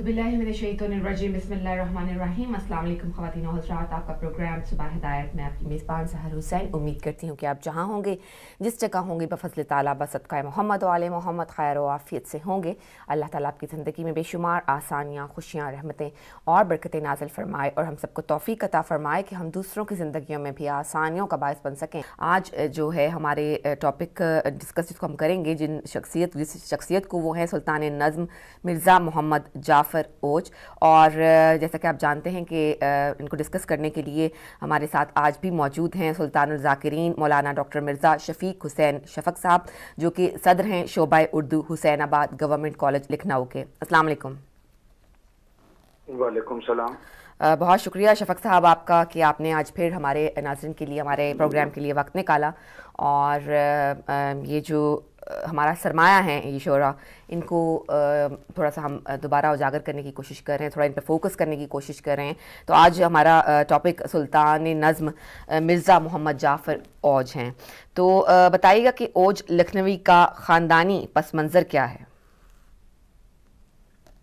औज़ुबिल्लाहिमिनश्शैतानिर्रजीम बिस्मिल्लाहिर्रहमानिर्रहीम। अस्सलाम वालेकुम ख़वातीन और हज़रात, आपका प्रोग्राम सुबह हिदायत में आपकी मेज़बान सहर हुसैन। उम्मीद करती हूँ कि आप जहाँ होंगे, जिस जगह होंगे, बफ़ज़्ल ताला बसदक़ाए मोहम्मद व आले मोहम्मद खैर व आफ़ियत से होंगे। अल्लाह ताला आपकी ज़िंदगी में बेशुमार आसानियाँ, खुशियाँ, रहमतें और बरकतें नाज़िल फ़रमाए और हम सबको तौफ़ीक़ अता फ़रमाए कि हम दूसरों की ज़िंदगियों में भी आसानियों का बायस बन सकें। आज जो है हमारे टॉपिक डिस्कस जिसको हम करेंगे, जिस शख्सियत को, वो है सुल्तान नज़्म मिर्ज़ा मोहम्मद जाफ़र ओज। और जैसा कि आप जानते हैं कि इनको डिस्कस करने के लिए हमारे साथ आज भी मौजूद हैं सुल्तानुल ज़ाकिरीन मौलाना डॉक्टर मिर्ज़ा शफ़ीक हुसैन शफ़क़ साहब, जो कि सदर हैं शोबा उर्दू हुसैनाबाद गवर्नमेंट कॉलेज लखनऊ के। अस्सलाम वालेकुम। वालेकुम सलाम। बहुत शुक्रिया शफ़क़ साहब आपका कि आपने आज फिर हमारे नाज़रीन के लिए, हमारे प्रोग्राम के लिए वक्त निकाला। और ये जो हमारा सरमाया है, ये शोरा, इनको थोड़ा सा हम दोबारा उजागर करने की कोशिश कर रहे हैं, थोड़ा इन पर फोकस करने की कोशिश कर रहे हैं। तो आज हमारा टॉपिक सुल्तान नज़्म मिर्ज़ा मोहम्मद जाफ़र ओज हैं। तो बताइएगा कि ओज लखनवी का ख़ानदानी पस मंज़र क्या है?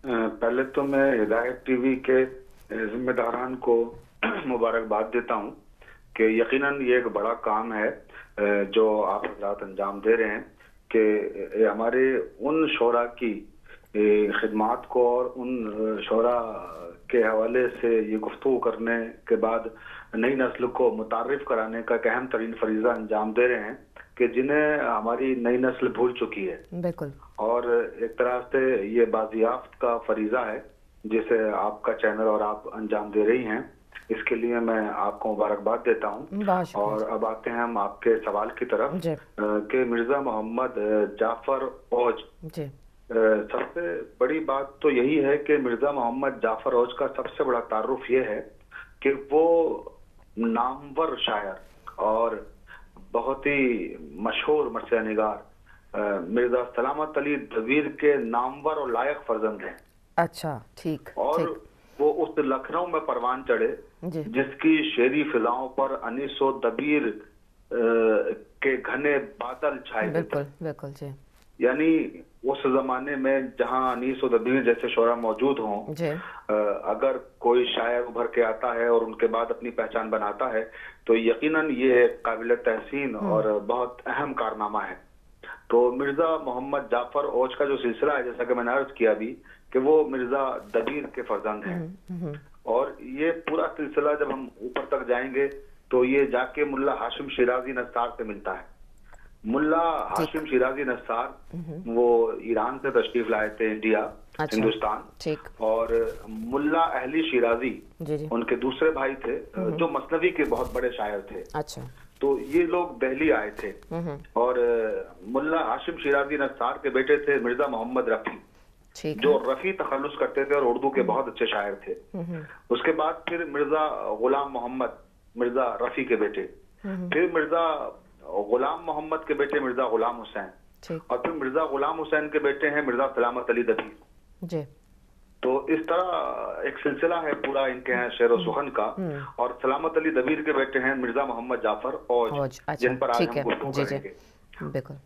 पहले तो मैं हिदायत टीवी के जिम्मेदारान को मुबारकबाद देता हूँ कि यकीनन ये एक बड़ा काम है जो आप हज़रात अंजाम दे रहे हैं कि हमारे उन शोरा की खिदमात को और उन शोरा के हवाले से ये गुफ्तगू करने के बाद नई नस्ल को मुतारिफ कराने का एक अहम तरीन फरीज़ा अंजाम दे रहे हैं कि जिन्हें हमारी नई नस्ल भूल चुकी है। बिल्कुल। और एक तरह से ये बाजियाफ्त का फरीज़ा है जिसे आपका चैनल और आप अंजाम दे रही हैं। इसके लिए मैं आपको मुबारकबाद देता हूँ। और अब आते हैं हम आपके सवाल की तरफ कि मिर्ज़ा मोहम्मद जाफ़र ओज, सबसे बड़ी बात तो यही है कि मिर्ज़ा मोहम्मद जाफ़र ओज का सबसे बड़ा तारुफ ये है कि वो नामवर शायर और बहुत ही मशहूर मरसिया निगार मिर्ज़ा सलामत अली दबीर के नामवर और लायक फर्जंद हैं। अच्छा, ठीक। और वो उस लखनऊ में परवान चढ़े जिसकी शेरी फिजाओं पर अनीसो दबीर के घने बादल छाए। बिल्कुल बिल्कुल जी। यानी उस जमाने में जहां अनीस और दबीर जैसे शोरा मौजूद हों, अगर कोई शायर उभर के आता है और उनके बाद अपनी पहचान बनाता है तो यकीनन ये काबिल तहसीन और बहुत अहम कारनामा है। तो मिर्जा मोहम्मद जाफर ओज का जो सिलसिला है, जैसा कि मैंने अर्ज किया भी कि वो मिर्जा दबीर के फर्जंद हैं। और ये पूरा सिलसिला जब हम ऊपर तक जाएंगे तो ये जाके मुल्ला हाशिम शिराजी नस्सार से मिलता है। मुल्ला हाशिम शिराजी नस्सार वो ईरान से तशरीफ लाए थे इंडिया, हिंदुस्तान। और मुल्ला अहली शिराजी उनके दूसरे भाई थे जो मसनवी के बहुत बड़े शायर थे। अच्छा। तो ये लोग दिल्ली आए थे और मुल्ला हाशिम शिराजी नस्सार के बेटे थे मिर्जा मोहम्मद रफी, जो रफी तखल्लुस करते थे और उर्दू के बहुत अच्छे शायर थे। उसके बाद फिर मिर्जा गुलाम मोहम्मद, मिर्जा रफी के बेटे, फिर मिर्जा गुलाम मोहम्मद के बेटे मिर्जा गुलाम हुसैन, और फिर मिर्जा गुलाम हुसैन के बेटे हैं मिर्जा सलामत अली दबीर। तो इस तरह एक सिलसिला है पूरा इनके हैं शेर सुखन का। और सलामत अली दबीर के बेटे हैं मिर्जा मोहम्मद जाफर ओज, जिन पर आज हम गुफ्तगू करेंगे। बिल्कुल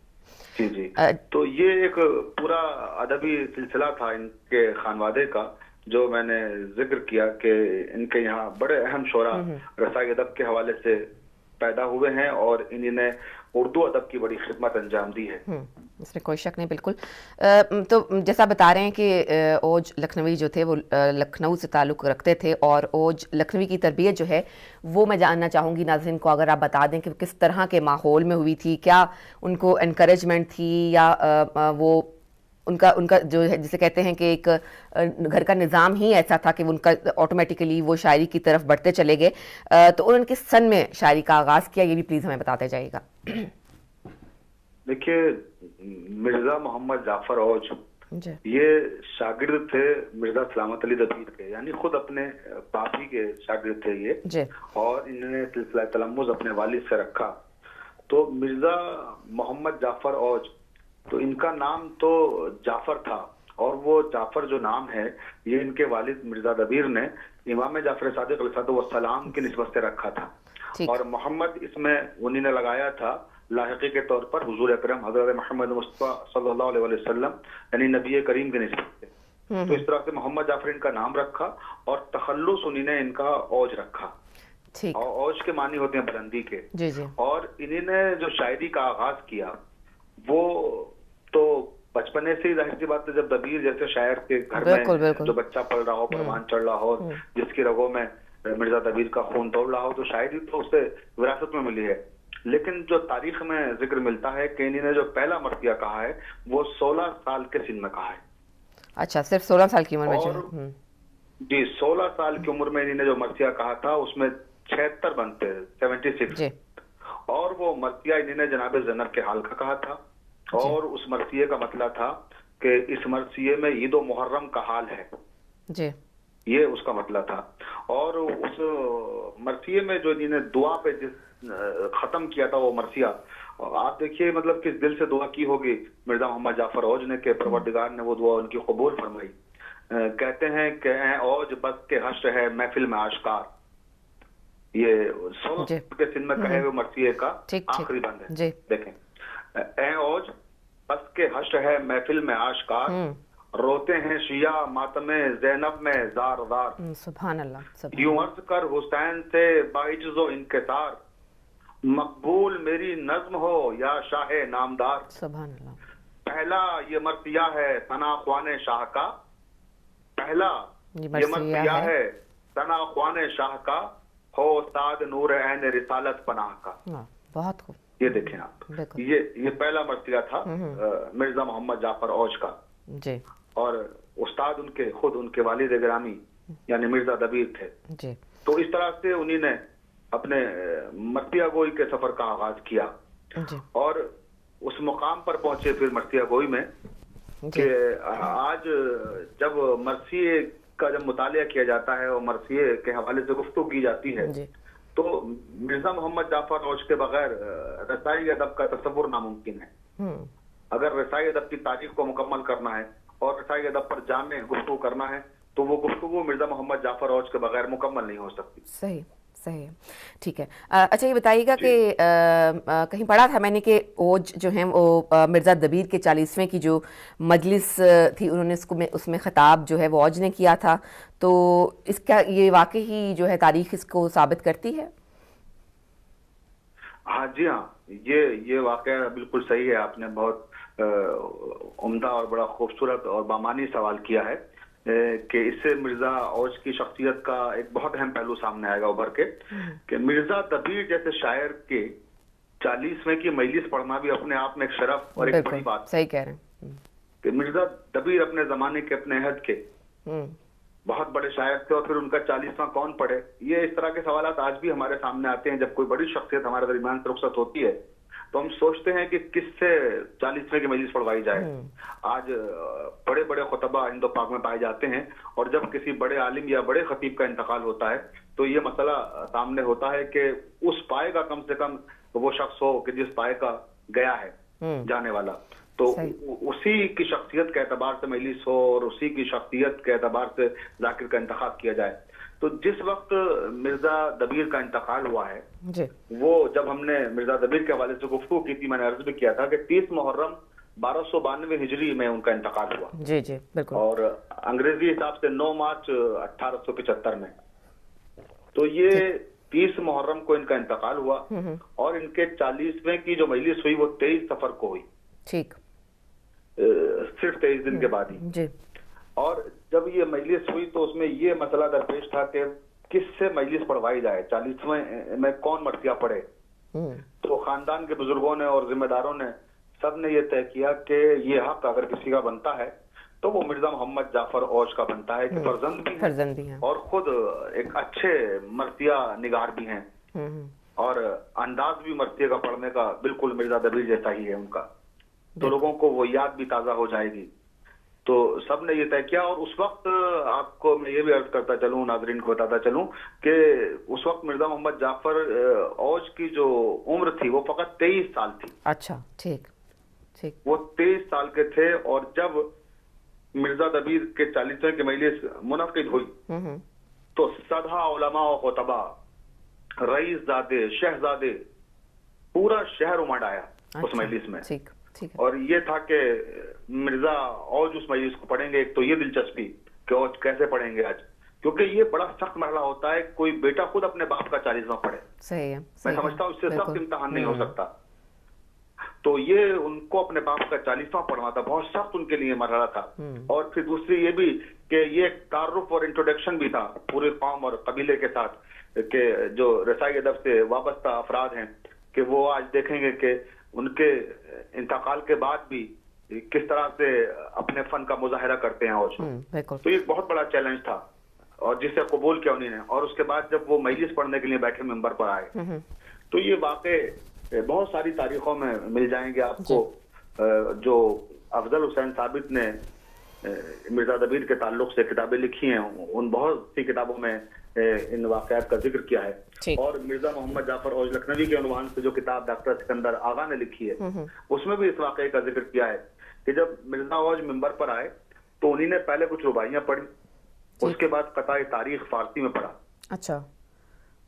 जी जी। तो ये एक पूरा अदबी सिलसिला था इनके खानवादे का जो मैंने जिक्र किया कि इनके यहाँ बड़े अहम शोरा रसाई अदब के हवाले से पैदा हुए हैं और इन्होंने उर्दू अदब की बड़ी खिदमत अंजाम दी है। इसमें कोई शक नहीं। बिल्कुल। तो जैसा बता रहे हैं कि ओज लखनवी जो थे वो लखनऊ से ताल्लुक़ रखते थे, और ओज लखनवी की तरबियत जो है वो मैं जानना चाहूँगी नाज़रीन को, अगर आप बता दें कि किस तरह के माहौल में हुई थी, क्या उनको एनकरेजमेंट थी या वो उनका जो है जिसे कहते हैं कि एक घर का निज़ाम ही ऐसा था कि उनका ऑटोमेटिकली वो शायरी की तरफ बढ़ते चले गए। तो उन्होंने किस सन में शायरी का आगाज़ किया, ये भी प्लीज़ हमें बताते जाइएगा। देखिए, मिर्जा मोहम्मद जाफर ओज ये शागिर्द थे मिर्जा सलामत अली दबीर के, यानी खुद अपने पापी के शागिर्द थे ये। और इन्होंने सिलसिला तलम्मुज़ अपने वालिद से रखा। तो मिर्जा मोहम्मद जाफर ओज, तो इनका नाम तो जाफर था, और वो जाफर जो नाम है ये इनके वालिद मिर्जा दबीर ने इमाम जाफर सादिक अलैहिस्सलाम की निस्बत से रखा था। और मोहम्मद इसमें उन्हीं ने लगाया था लाहिकी के तौर पर हुजूर अकरम हजरत मोहम्मद मुस्तफा सल्लल्लाहु अलैहि वसल्लम यानी नबी करीम की निस्बत से। तो इस तरह से मोहम्मद जाफर इनका नाम रखा और तखल्लुस उन्हीं ने इनका औज रखा। ठीक। और औज के मानी होते हैं बुलंदी के। जी जी। और इन्हीं ने जो शायरी का आगाज किया वो तो बचपने से ही जाहिर सी बात है, जब दबीर जैसे शायर के घर में जो बच्चा पढ़ रहा हो, परवान चढ़ रहा हो, जिसकी रगों में मिर्जा दबीर का खून दौड़ रहा हो, तो शायरी तो उसे विरासत में मिली है। लेकिन जो तारीख में जिक्र मिलता है कि इन्हीं ने जो पहला मर्सिया कहा है वो 16 साल के सिन में कहा है। अच्छा, सिर्फ 16 साल की उम्र में? जी, 16 साल की उम्र में इन्हीं ने जो मर्सिया कहा था उसमें 76 बनते, 76। और वो मर्सिया इन्हीं ने जनाब ज़ैनब के हाल का कहा था। और उस मर्सिये का मतलब था कि इस मर्सिये में ईद मुहर्रम का हाल है जी, ये उसका मतलब था। और उस मर्सिये में जो इन्होंने दुआ पे जिस खत्म किया था वो मर्सिया, आप देखिए मतलब किस दिल से दुआ की होगी मिर्जा मोहम्मद जाफर औज ने, के परवरदिगार ने वो दुआ उनकी कबूल फरमाई। कहते हैं कि औज बस के हश्र है महफिल में आश्कार, ये 16 के सिन में कहे हुए मर्सिये का आखिरी बंद है। देखें, ए औज बस के हश्र है महफिल में आश्कार, रोते हैं शिया मातमे ज़ैनब में ज़ार ज़ार, सुभान अल्लाह। यूं अर्ज कर हुसैन से बाइजो इनकिसार, मकबूल मेरी नज्म हो या शाह नामदार। सुभान अल्लाह। पहला ये मर्सिया है सना ख्वाने शाह का, पहला ये मर्सिया है सना ख्वाने शाह का, हो साद नूर ऐन रिसालत पनाह का। बहुत खूब। ये देखें आप, ये पहला मर्सिया था मिर्जा मोहम्मद जाफर औज का जी। और उस्ताद उनके खुद उनके वालिद गिरामी यानी मिर्जा दबीर थे जी। तो इस तरह से उन्हीं ने अपने मर्सिया गोई के सफर का आगाज किया जी। और उस मुकाम पर पहुंचे फिर मर्सिया गोई में कि आज जब मर्सिये का जब मुतालिया किया जाता है और मर्सिये के हवाले से गुफ्तगू की जाती है तो मिर्जा मोहम्मद जाफर औज के बगैर रसाई अदब का तस्वुर नामुमकिन है। अगर रसाई अदब की तारीख को मुकम्मल करना है और रसाई अदब पर जामे गुफ्तगू करना है तो वो गुफ्तगू मिर्जा मोहम्मद जाफर औज के बगैर मुकम्मल नहीं हो सकती। सही सही, ठीक है। अच्छा, ये बताइएगा कि कहीं पढ़ा था मैंने कि औज जो हैं वो मिर्ज़ा दबीर के 40वें की जो मजलिस थी उन्होंने उसमें ख़िताब जो है वो औज ने किया था, तो इसका ये वाकई ही जो है तारीख इसको साबित करती है? हाँ जी हाँ, ये वाकया बिल्कुल सही है। आपने बहुत उम्दा और बड़ा खूबसूरत और बामानी सवाल किया है कि इससे मिर्जा औज की शख्सियत का एक बहुत अहम पहलू सामने आएगा उभर के कि मिर्जा दबीर जैसे शायर के 40वें की मजलिस पढ़ना भी अपने आप में एक शरफ और एक बड़ी बात। सही कह रहे हैं कि मिर्जा दबीर अपने जमाने के अपने अहद के बहुत बड़े शायर थे और फिर उनका 40वां कौन पढ़े। ये इस तरह के सवाल आज भी हमारे सामने आते हैं। जब कोई बड़ी शख्सियत हमारे दरमियान से रुखसत होती है तो हम सोचते हैं कि किससे 40वें की मजलिस पढ़वाई जाए। आज बड़े बड़े खुतबा हिंदो पाक में पाए जाते हैं और जब किसी बड़े आलिम या बड़े खतीब का इंतकाल होता है तो ये मसला सामने होता है कि उस पाए का कम से कम वो शख्स हो कि जिस पाए का गया है जाने वाला, तो उसी की शख्सियत के एतबार से मजलिस हो और उसी की शख्सियत के एतबार से जाकिर का इंतखाब किया जाए। तो जिस वक्त मिर्जा दबीर का इंतकाल हुआ है जी। वो जब हमने मिर्जा दबीर के हवाले से गुफ्तगू की थी, मैंने अर्ज भी किया था कि 30 मुहर्रम 1292 हिजरी में उनका इंतकाल हुआ। जी जी बिल्कुल। और अंग्रेजी हिसाब से 9 मार्च 1875 में। तो ये 30 मुहर्रम को इनका इंतकाल हुआ और इनके 40वें की जो मजलिस हुई वो 23 सफर को हुई। ठीक, सिर्फ 23 दिन के बाद ही जी। और जब ये मजलिस हुई तो उसमें ये मसला दरपेश था कि किससे मजलिस पढ़वाई जाए, 40वें में कौन मर्सिया पढ़े। तो खानदान के बुजुर्गों ने और जिम्मेदारों ने सब ने ये तय किया कि ये हक अगर किसी का बनता है तो वो मिर्जा मोहम्मद जाफर औज का बनता है कि फर्जंद भी हैं और खुद एक अच्छे मर्सिया निगार भी हैं और अंदाज भी मर्सिया का पढ़ने का बिल्कुल मिर्जा दबीर जैसा ही है उनका, तो लोगों को वो याद भी ताजा हो जाएगी। तो सब ने ये तय किया और उस वक्त आपको मैं ये भी अर्ज करता चलूं, नाजरीन को बताता चलूं कि उस वक्त मिर्जा मोहम्मद जाफर औज की जो उम्र थी वो फकत 23 साल थी। अच्छा, ठीक ठीक। वो 23 साल के थे और जब मिर्जा दबीर के 40वें की मजलिस मुनक्किद हुई तो सदा उलमा और खुतबा, रईसजादे, शहजादे, पूरा शहर उमड़ आया उस मजलिस में। और ये था कि मिर्जा औज उस मजलिस को पढ़ेंगे। एक तो ये दिलचस्पी कि औज कैसे पढ़ेंगे आज, क्योंकि ये बड़ा सख्त मरहला होता है, कोई बेटा खुद अपने बाप का 40वां पढ़े। सही है, मैं समझता हूँ इससे सख्त इम्तिहान नहीं हो सकता। तो ये उनको अपने बाप का 40वां पढ़ना था, बहुत सख्त उनके लिए मरहला था। और फिर दूसरी ये भी कि ये तारुफ और इंट्रोडक्शन भी था पूरे कौम और कबीले के साथ, कि जो रसाई अदब से वाबस्ता अफराद हैं कि वो आज देखेंगे कि उनके इंतकाल के बाद भी किस तरह से अपने फन का मुजाहिरा करते हैं। और तो ये बहुत बड़ा चैलेंज था और जिसे कबूल किया उन्होंने। और उसके बाद जब वो मजलिस पढ़ने के लिए बैठे मिंबर पर आए, तो ये वाक़े बहुत सारी तारीखों में मिल जाएंगे आपको। जो अफजल हुसैन साबित ने मिर्जा दबीर के ताल्लुक से किताबें लिखी हैं, उन बहुत सी किताबों में इन वाक़यात का जिक्र किया है। और मिर्जा मोहम्मद जाफर औज लखनवी के उन्वान से जो किताब डॉक्टर सिकंदर आगा ने लिखी है, उसमें भी इस वाक़े का जिक्र किया है कि जब मिर्जा औज मिंबर पर आए तो उन्हीं ने पहले कुछ रुबाइयां पढ़ी, उसके बाद कताए तारीख फारसी में पढ़ा। अच्छा।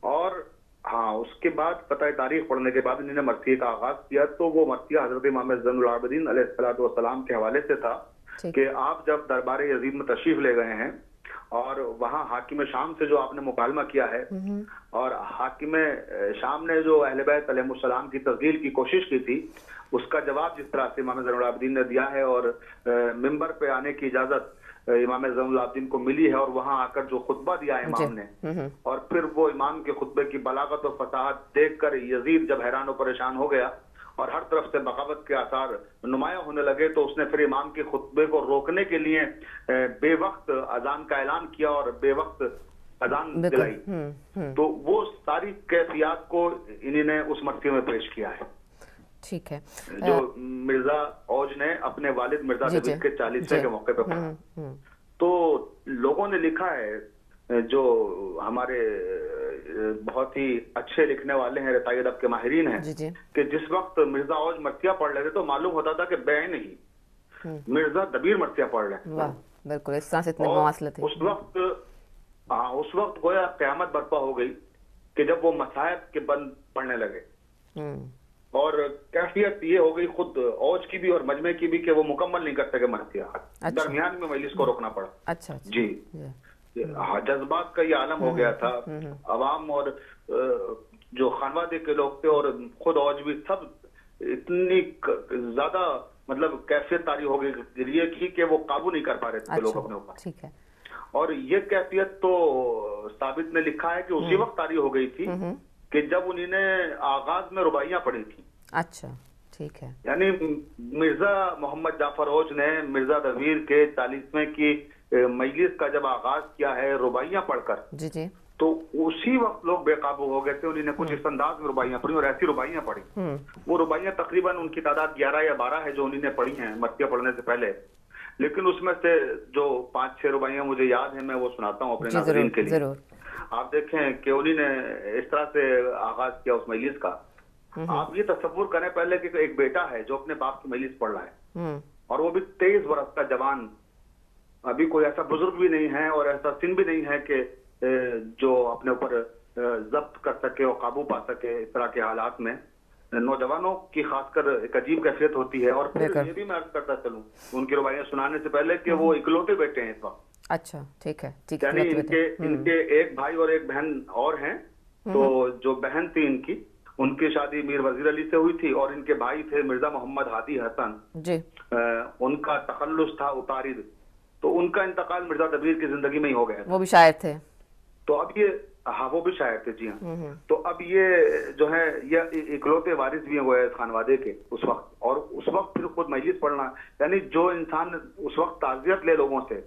और हाँ, उसके बाद कताए तारीख पढ़ने के बाद इन्होंने मरसिये का आगाज किया। तो वो मरसिया हजरत इमाम ज़ैनुल आबिदीन अलैहिस्सलातु वस्सलाम के हवाले से था कि आप जब दरबार यजीद में तशरीफ ले गए हैं और वहाँ हाकिम शाम से जो आपने मुकालमा किया है, और हाकिम शाम ने जो अहले बैत अलैहिमुस्सलाम की तस्दील की कोशिश की थी, उसका जवाब जिस तरह से इमाम ज़ैनुल आबिदीन ने दिया है, और मिंबर पे आने की इजाजत इमाम ज़ैनुल आबिदीन को मिली है, और वहां आकर जो खुतबा दिया इमाम ने, और फिर वो इमाम के खुतबे की बलागत और फसाहत देखकर यजीद जब हैरान और परेशान हो गया और हर तरफ से बगावत के आसार नुमाया होने लगे, तो उसने फिर इमाम के खुतबे को रोकने के लिए बेवक्त अजान का ऐलान किया और बेवक्त अजान दिलाई। तो वो सारी कैफियत को इन्होंने उस मरसिये में पेश किया है। ठीक है। जो मिर्जा औज ने अपने वालिद मिर्जा दबीर के 40वें के मौके पे पढ़ा। तो लोगों ने लिखा है, जो हमारे बहुत ही अच्छे लिखने वाले हैं, रसाई अदब के माहिरीन हैं, कि जिस वक्त मिर्जा औज मरसिया पढ़ रहे थे तो मालूम होता था कि बैन ही मिर्जा दबीर मरसिया पढ़ रहे हैं। बिल्कुल, इस तरह से इतने मवासले थे। उस वक्त गोया क़यामत बर्पा हो गई कि जब वो मसायब के बंद पढ़ने लगे, और कैफियत ये हो गई खुद औज की भी और मजमे की भी कि वो मुकम्मल नहीं कर सके मरसिया। दरमियान में मजलिस को रोकना पड़ा। अच्छा। जी, जज्बात का ये आलम हो गया था। अवाम और जो खानवादे के लोग थे और खुद औज भी, सब इतनी ज्यादा मतलब कैफियत तारी हो गई की कि वो काबू नहीं कर पा रहे थे लोग अपने ऊपर। ठीक है। और ये कैफियत तो साबित ने लिखा है कि उसी वक्त तारी हो गई थी कि जब उन्होंने आगाज में रुबाइयां पढ़ी थी। अच्छा, ठीक है। यानी मिर्जा मोहम्मद जाफर औज ने मिर्जा दबीर के 40वें की मजलिस का जब आगाज किया है रुबाइयां पढ़कर, जी, तो उसी वक्त लोग बेकाबू हो गए थे। उन्होंने कुछ इस अंदाज में रुबाइयां पढ़ी और ऐसी रुबाइयां पढ़ी। वो रुबाइयां तकरीबन उनकी तादाद 11 या 12 है जो उन्होंने पढ़ी हैं मरसिया पढ़ने से पहले। लेकिन उसमें से जो 5-6 रुबाइयां मुझे याद है, मैं वो सुनाता हूँ अपने नाज़रीन के लिए। आप देखें कि उन्होंने इस तरह से आगाज किया उस मजलिस का। आप ये तस्वुर करें पहले कि एक बेटा है जो अपने बाप की मजलिस पढ़ रहा है, और वो भी 23 बरस का जवान, अभी कोई ऐसा बुजुर्ग भी नहीं है और ऐसा सिन भी नहीं है कि जो अपने ऊपर जब्त कर सके और काबू पा सके। इस तरह के हालात में नौजवानों की खासकर एक अजीब कैफियत होती है। और फिर ये भी मैं अर्ज करता चलूं उनकी रुबाइयां सुनाने से पहले कि वो इकलौते बेटे हैं इस वक्त। अच्छा, ठीक है। यानी इनके एक भाई और एक बहन और हैं। तो जो बहन थी इनकी, उनकी शादी मीर वजीर अली से हुई थी, और इनके भाई थे मिर्जा मोहम्मद हादी हसन जी। उनका तखल्लुस था उतारिद। तो उनका इंतकाल मिर्जा दबीर की जिंदगी में ही हो गया। वो भी शायर थे। तो अब ये, हाँ वो भी शायर थे, जी हाँ। तो अब ये जो है ये इकलौते वारिस भी हुए खानवादे के उस वक्त, और उस वक्त फिर खुद मजलिस पढ़ना, यानी जो इंसान उस वक्त ताज़ियत ले लोगों से,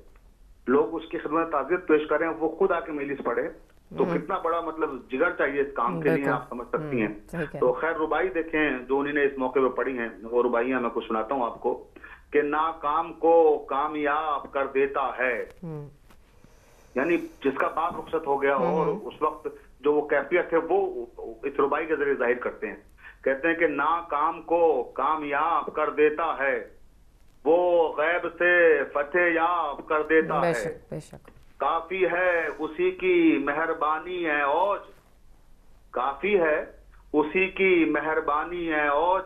लोग उसकी खिदमत ताज़ियत पेश करें, वो खुद आके मजलिस पढ़े, तो कितना बड़ा मतलब जिगर चाहिए इस काम के लिए, आप समझ सकती हैं। तो खैर रुबाई देखें जो उन्होंने इस मौके पर पढ़ी हैं, वो रुबाइयां मैं कुछ सुनाता हूँ आपको कि नाकाम को कामयाब कर देता है। यानी जिसका बाप रुखसत हो गया हो और उस वक्त जो वो कैफियत है वो इस रुबाई के जरिए जाहिर करते हैं। कहते हैं कि नाकाम को कामयाब कर देता है, वो गैब से फतेह याब कर देता है। बेशक। काफी है उसी की मेहरबानी है औज, काफी है उसी की मेहरबानी है औज,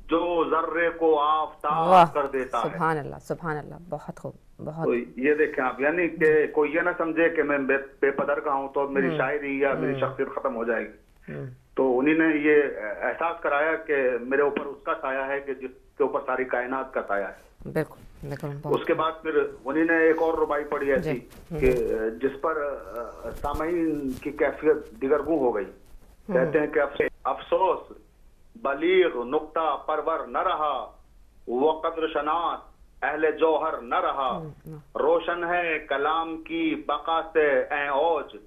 जो जर्रे को आफताब कर देता है। सुभान अल्लाह, सुभान अल्लाह, बहुत खूब, बहुत। तो ये देखें आप, यानी कि कोई ये ना समझे कि मैं बेपदर का हूँ तो मेरी शायरी या मेरी शख्सियत खत्म हो जाएगी। तो उन्हीं ने ये एहसास कराया कि मेरे ऊपर उसका साया है कि जिसके ऊपर सारी कायनात का साया है। बिल्कुल बिल्कुल। उसके बाद फिर उन्हीं ने एक और रुबाई पढ़ी ऐसी कि जिस पर सामईन की कैफियत दिगरगू हो गई। कहते हैं कि अफसोस बलीग नुक्ता परवर न रहा, वो कद्र शनास अहले जौहर न रहा, रोशन है कलाम की बका से ऐ औज,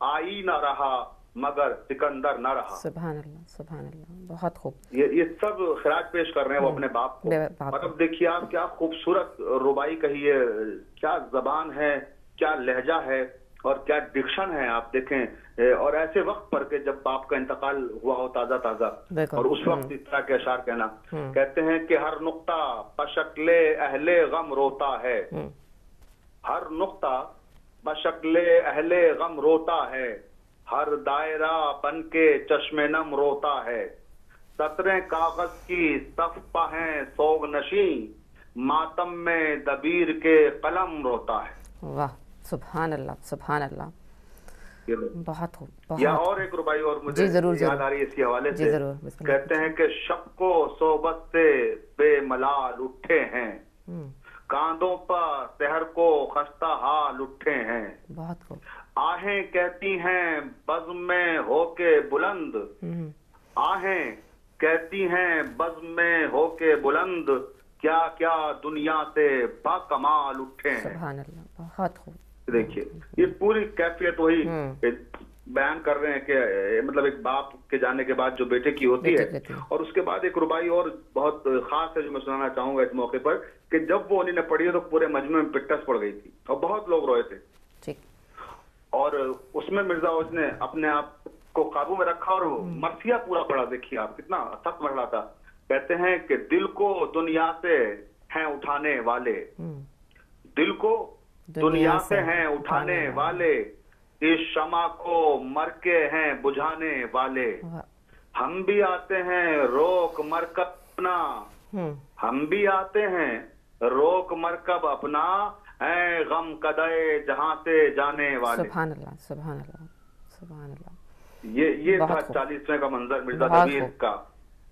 आई न रहा मगर सिकंदर न रहा। सुभान अल्लाह, सुभान अल्लाह, बहुत खूब। ये सब खिराज पेश कर रहे हैं वो अपने बाप को। मतलब देखिए आप, क्या खूबसूरत रुबाई कही है, क्या जबान है, क्या लहजा है और क्या डिक्शन है। आप देखें, और ऐसे वक्त पर के जब बाप का इंतकाल हुआ हो ताजा ताजा, और उस वक्त इस तरह के अशार कहना। कहते हैं कि हर नुक्ता बशक्ले अहले गम रोता है, हर नुक्ता बशक्ले अहले गम रोता है, हर दायरा बन के चश्मे नम रोता है, सतरें कागज की सफ़ हैं सोग नशी, मातम में दबीर के कलम रोता है। वाह, सुभान अल्लाह, सुभान अल्लाह, बहुत खूब, बहुत। या और एक रुबाई और मुझे याद आ रही है इसी हवाले से। कहते हैं कि शब को सोबत से बेमलाल उठे हैं, कांधों पर शहर को खस्ता हाल उठे हैं, बहुत खूब। आहें कहती हैं बज़्म में होके बुलंद, आहें कहती हैं बज़्म में होके बुलंद, क्या क्या दुनिया से बाकमाल उठे हैं। सुभान अल्लाह, बहुत खूब। देखिए ये पूरी कैफियत वही बयान कर रहे हैं कि मतलब एक बाप के जाने के बाद जो बेटे की होती है। और उसके बाद एक रुबाई और बहुत खास है जो मैं सुनाना चाहूंगा इस मौके पर, कि जब वो उन्हीं ने पढ़ी तो पूरे मजमे में पिट्टस पड़ गई थी और बहुत लोग रोए थे। ठीक। और उसमें मिर्जा औज ने अपने आप को काबू में रखा और मरसिया पूरा पढ़ा। देखिए आप, कितना सख्त पढ़ रहा था। कहते हैं कि दिल को दुनिया से हैं उठाने वाले, दिल को दुनिया से हैं उठाने वाले, इस शमा को मर के हैं बुझाने वाले, हम भी आते हैं रोक मरकब अपना, हम भी आते हैं रोक मरकब अपना, ऐ गम कदे जहां से जाने वाले। सुभान अल्लाह, सुभान अल्लाह, सुभान अल्लाह। ये था 40वें का मंजर मिर्जा दबीर का,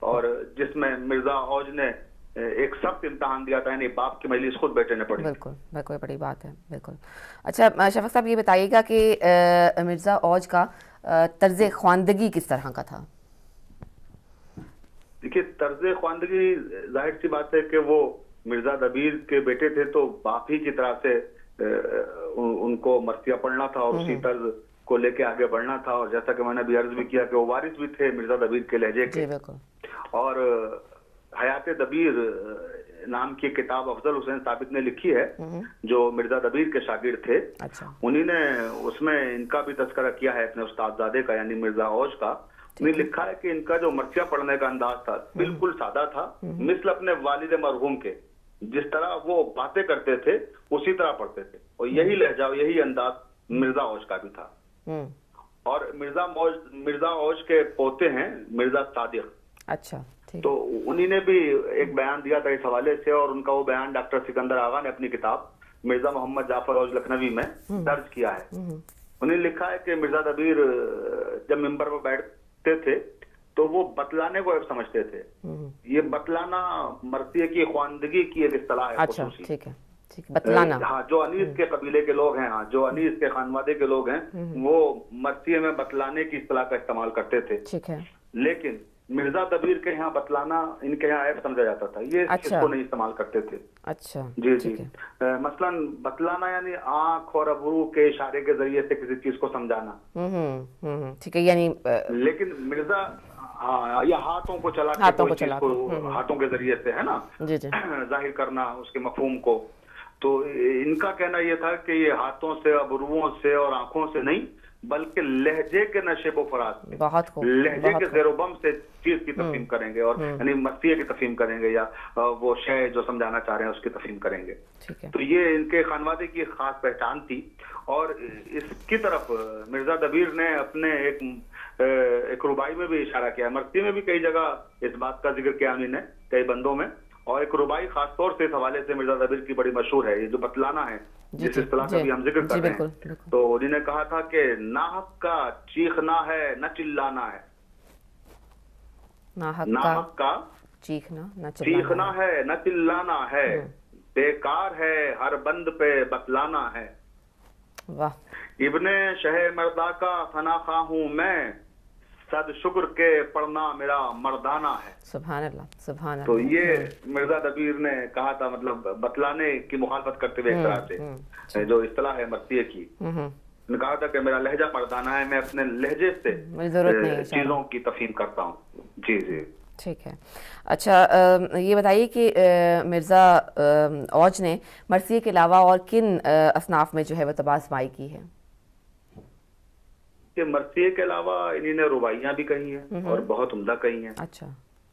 और जिसमें मिर्जा औज ने एक सख्त इम्तहान दिया था, यानी बाप की मजलिस खुद बेटे ने पढ़ी। बिल्कुल बिल्कुल, बड़ी बात है, बिल्कुल। अच्छा शफक साहब, ये बताइएगा कि मिर्जा औज का तर्ज ख्वानदगी किस तरह का था? देखिए तर्ज ख्वानदगी जाहिर सी बात है कि वो मिर्जा दबीर के बेटे थे, तो बाप ही की तरह से उनको मरसिया पढ़ना था और उसी तर्ज को लेके आगे बढ़ना था। और जैसा कि मैंने अभी अर्ज भी किया कि वो वारिस भी थे मिर्जा दबीर के लहजे के। और हयात दबीर नाम की किताब अफजल हुसैन साबित ने लिखी है, जो मिर्जा दबीर के शागिर्द थे। अच्छा। उन्हीं ने उसमें इनका भी तस्करा किया है, अपने उस्तादजादे का यानी मिर्जा औज का। उन्हें लिखा है कि इनका जो मरसिया पढ़ने का अंदाज था बिल्कुल सादा था, मिसल अपने वालिद मरहूम के। जिस तरह वो बातें करते थे उसी तरह पढ़ते थे, और यही लहजा यही अंदाज मिर्जा औज का भी था। और मिर्जा औज के पोते हैं मिर्जा सादिक। अच्छा। तो उन्हीं ने भी एक बयान दिया था इस हवाले से, और उनका वो बयान डॉक्टर सिकंदर आगा ने अपनी किताब मिर्जा मोहम्मद जाफर औज लखनवी में दर्ज किया है। उन्हें लिखा है कि मिर्जा दबीर जब मिंबर पर बैठते थे तो वो बतलाने को समझते थे। ये बतलाना मरसिये की ख्वानदगी की एक इस्तिलाह है। अच्छा, ठीक है, ठीक है, बतलाना। हाँ, जो अनीस के कबीले के लोग हैं, हाँ जो अनीस के खानवादे के लोग हैं, वो मरसिये में बतलाने की इस्तिलाह का इस्तेमाल करते थे। ठीक है। लेकिन मिर्जा दबीर के यहाँ बतलाना इनके यहाँ ऐप समझा जाता था, ये इसको नहीं इस्तेमाल करते थे। अच्छा। जी जी। मसलन बतलाना यानी आंख और अबरू के इशारे के जरिए से किसी चीज को समझाना। ठीक है, यानी लेकिन मिर्जा हाँ, या हाथों को चला के हाथों के जरिए से, है ना, जी जी, जाहिर करना उसके मफहूम को। तो इनका कहना यह था कि ये हाथों से, अबरुओं से और आंखों से नहीं, बल्कि लहजे के नशेबो फराज से, लहजे के ज़ेरोबम से चीज की तफहीम करेंगे, और यानी मसीह की तफहीम करेंगे, या वो शय जो समझाना चाह रहे हैं उसकी तफहीम करेंगे। तो ये इनके खानवादे की खास पहचान थी। और इसकी तरफ मिर्जा दबीर ने अपने एक रुबाई में भी इशारा किया, मरसी में भी कई जगह इस बात का जिक्र किया उन्होंने कई बंदों में, और एक रुबाई खासतौर से इस हवाले से मिर्जा दबीर की बड़ी मशहूर है, ये जो बतलाना है जिस इस्तिलाह का भी हम जिक्र कर रहे हैं। तो उन्होंने कहा था कि नाहक का चीखना है न चिल्लाना है, नाहक का चीखना है न चिल्लाना है, बेकार है हर बंद पे बतलाना है। वाह। इब्ने शहे मर्दा का फनाखा हूँ मैं, सद शुक्र के पढ़ना मेरा मर्दाना है। सुभान अल्लाह, सुभान अल्लाह। तो ये मिर्जा दबीर ने कहा था, मतलब बतलाने की मुखालफत करते हुए एक तरह से जो इस्तिलाह है मर्सिये की, ने कहा था कि मेरा लहजा मर्दाना है, मैं अपने लहजे से चीजों की तफहीम करता हूँ। जी जी, ठीक है। अच्छा, ये बताइए कि मिर्जा औज ने मर्सिये के अलावा और किन असनाफ में जो है वो तबासमाई की है? कि मर्सिये के अलावा इन्होंने रुबाइयां भी कही हैं और बहुत उम्दा कही हैं। अच्छा।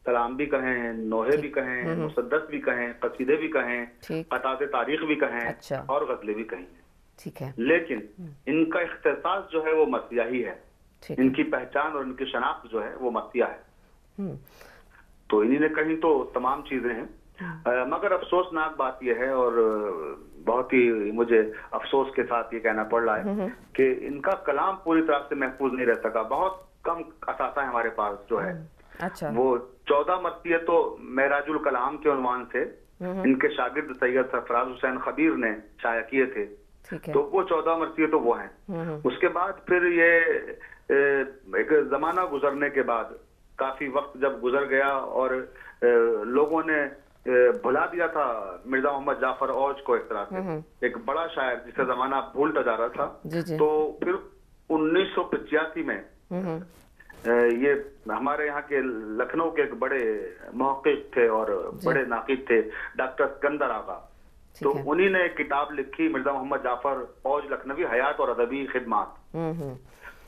सलाम भी कहे हैं, नोहे भी कहे हैं, मुसद्दस भी कहे हैं, कसीदे भी कहे हैं, कताते तारीख भी कहे हैं। अच्छा। और गजलें भी कही हैं। ठीक है। लेकिन इनका इख्तिसास जो है वो मर्सिया ही है, इनकी पहचान और इनकी शनाख्त जो है वो मर्सिया है। तो इन्हीं ने कही तो तमाम चीजें हैं, मगर अफसोसनाक बात यह है, और बहुत ही मुझे अफसोस के साथ ये कहना पड़ रहा है कि इनका कलाम पूरी तरह से महफूज नहीं रह सका। बहुत कम असासा है हमारे पास जो है। अच्छा। वो 14 मर्सिये तो मेराजुल कलाम के उन्वान से इनके शागिर्द सैयद सरफराज हुसैन खबीर ने शाया किए थे। तो वो 14 मर्सिये तो वो हैं। उसके बाद फिर ये एक जमाना गुजरने के बाद, काफी वक्त जब गुजर गया और लोगों ने भुला दिया था मिर्जा मोहम्मद जाफर औज को, एक तरह से एक बड़ा शायर जिसका जमाना भूलता जा रहा था। तो फिर 1985 में ये हमारे यहाँ के लखनऊ के एक बड़े मुहक्किक थे और बड़े नाकिद थे, डॉक्टर सिकंदर आगा। तो उन्हीं ने एक किताब लिखी, मिर्जा मोहम्मद जाफर औज लखनवी हयात और अदबी खिदमात।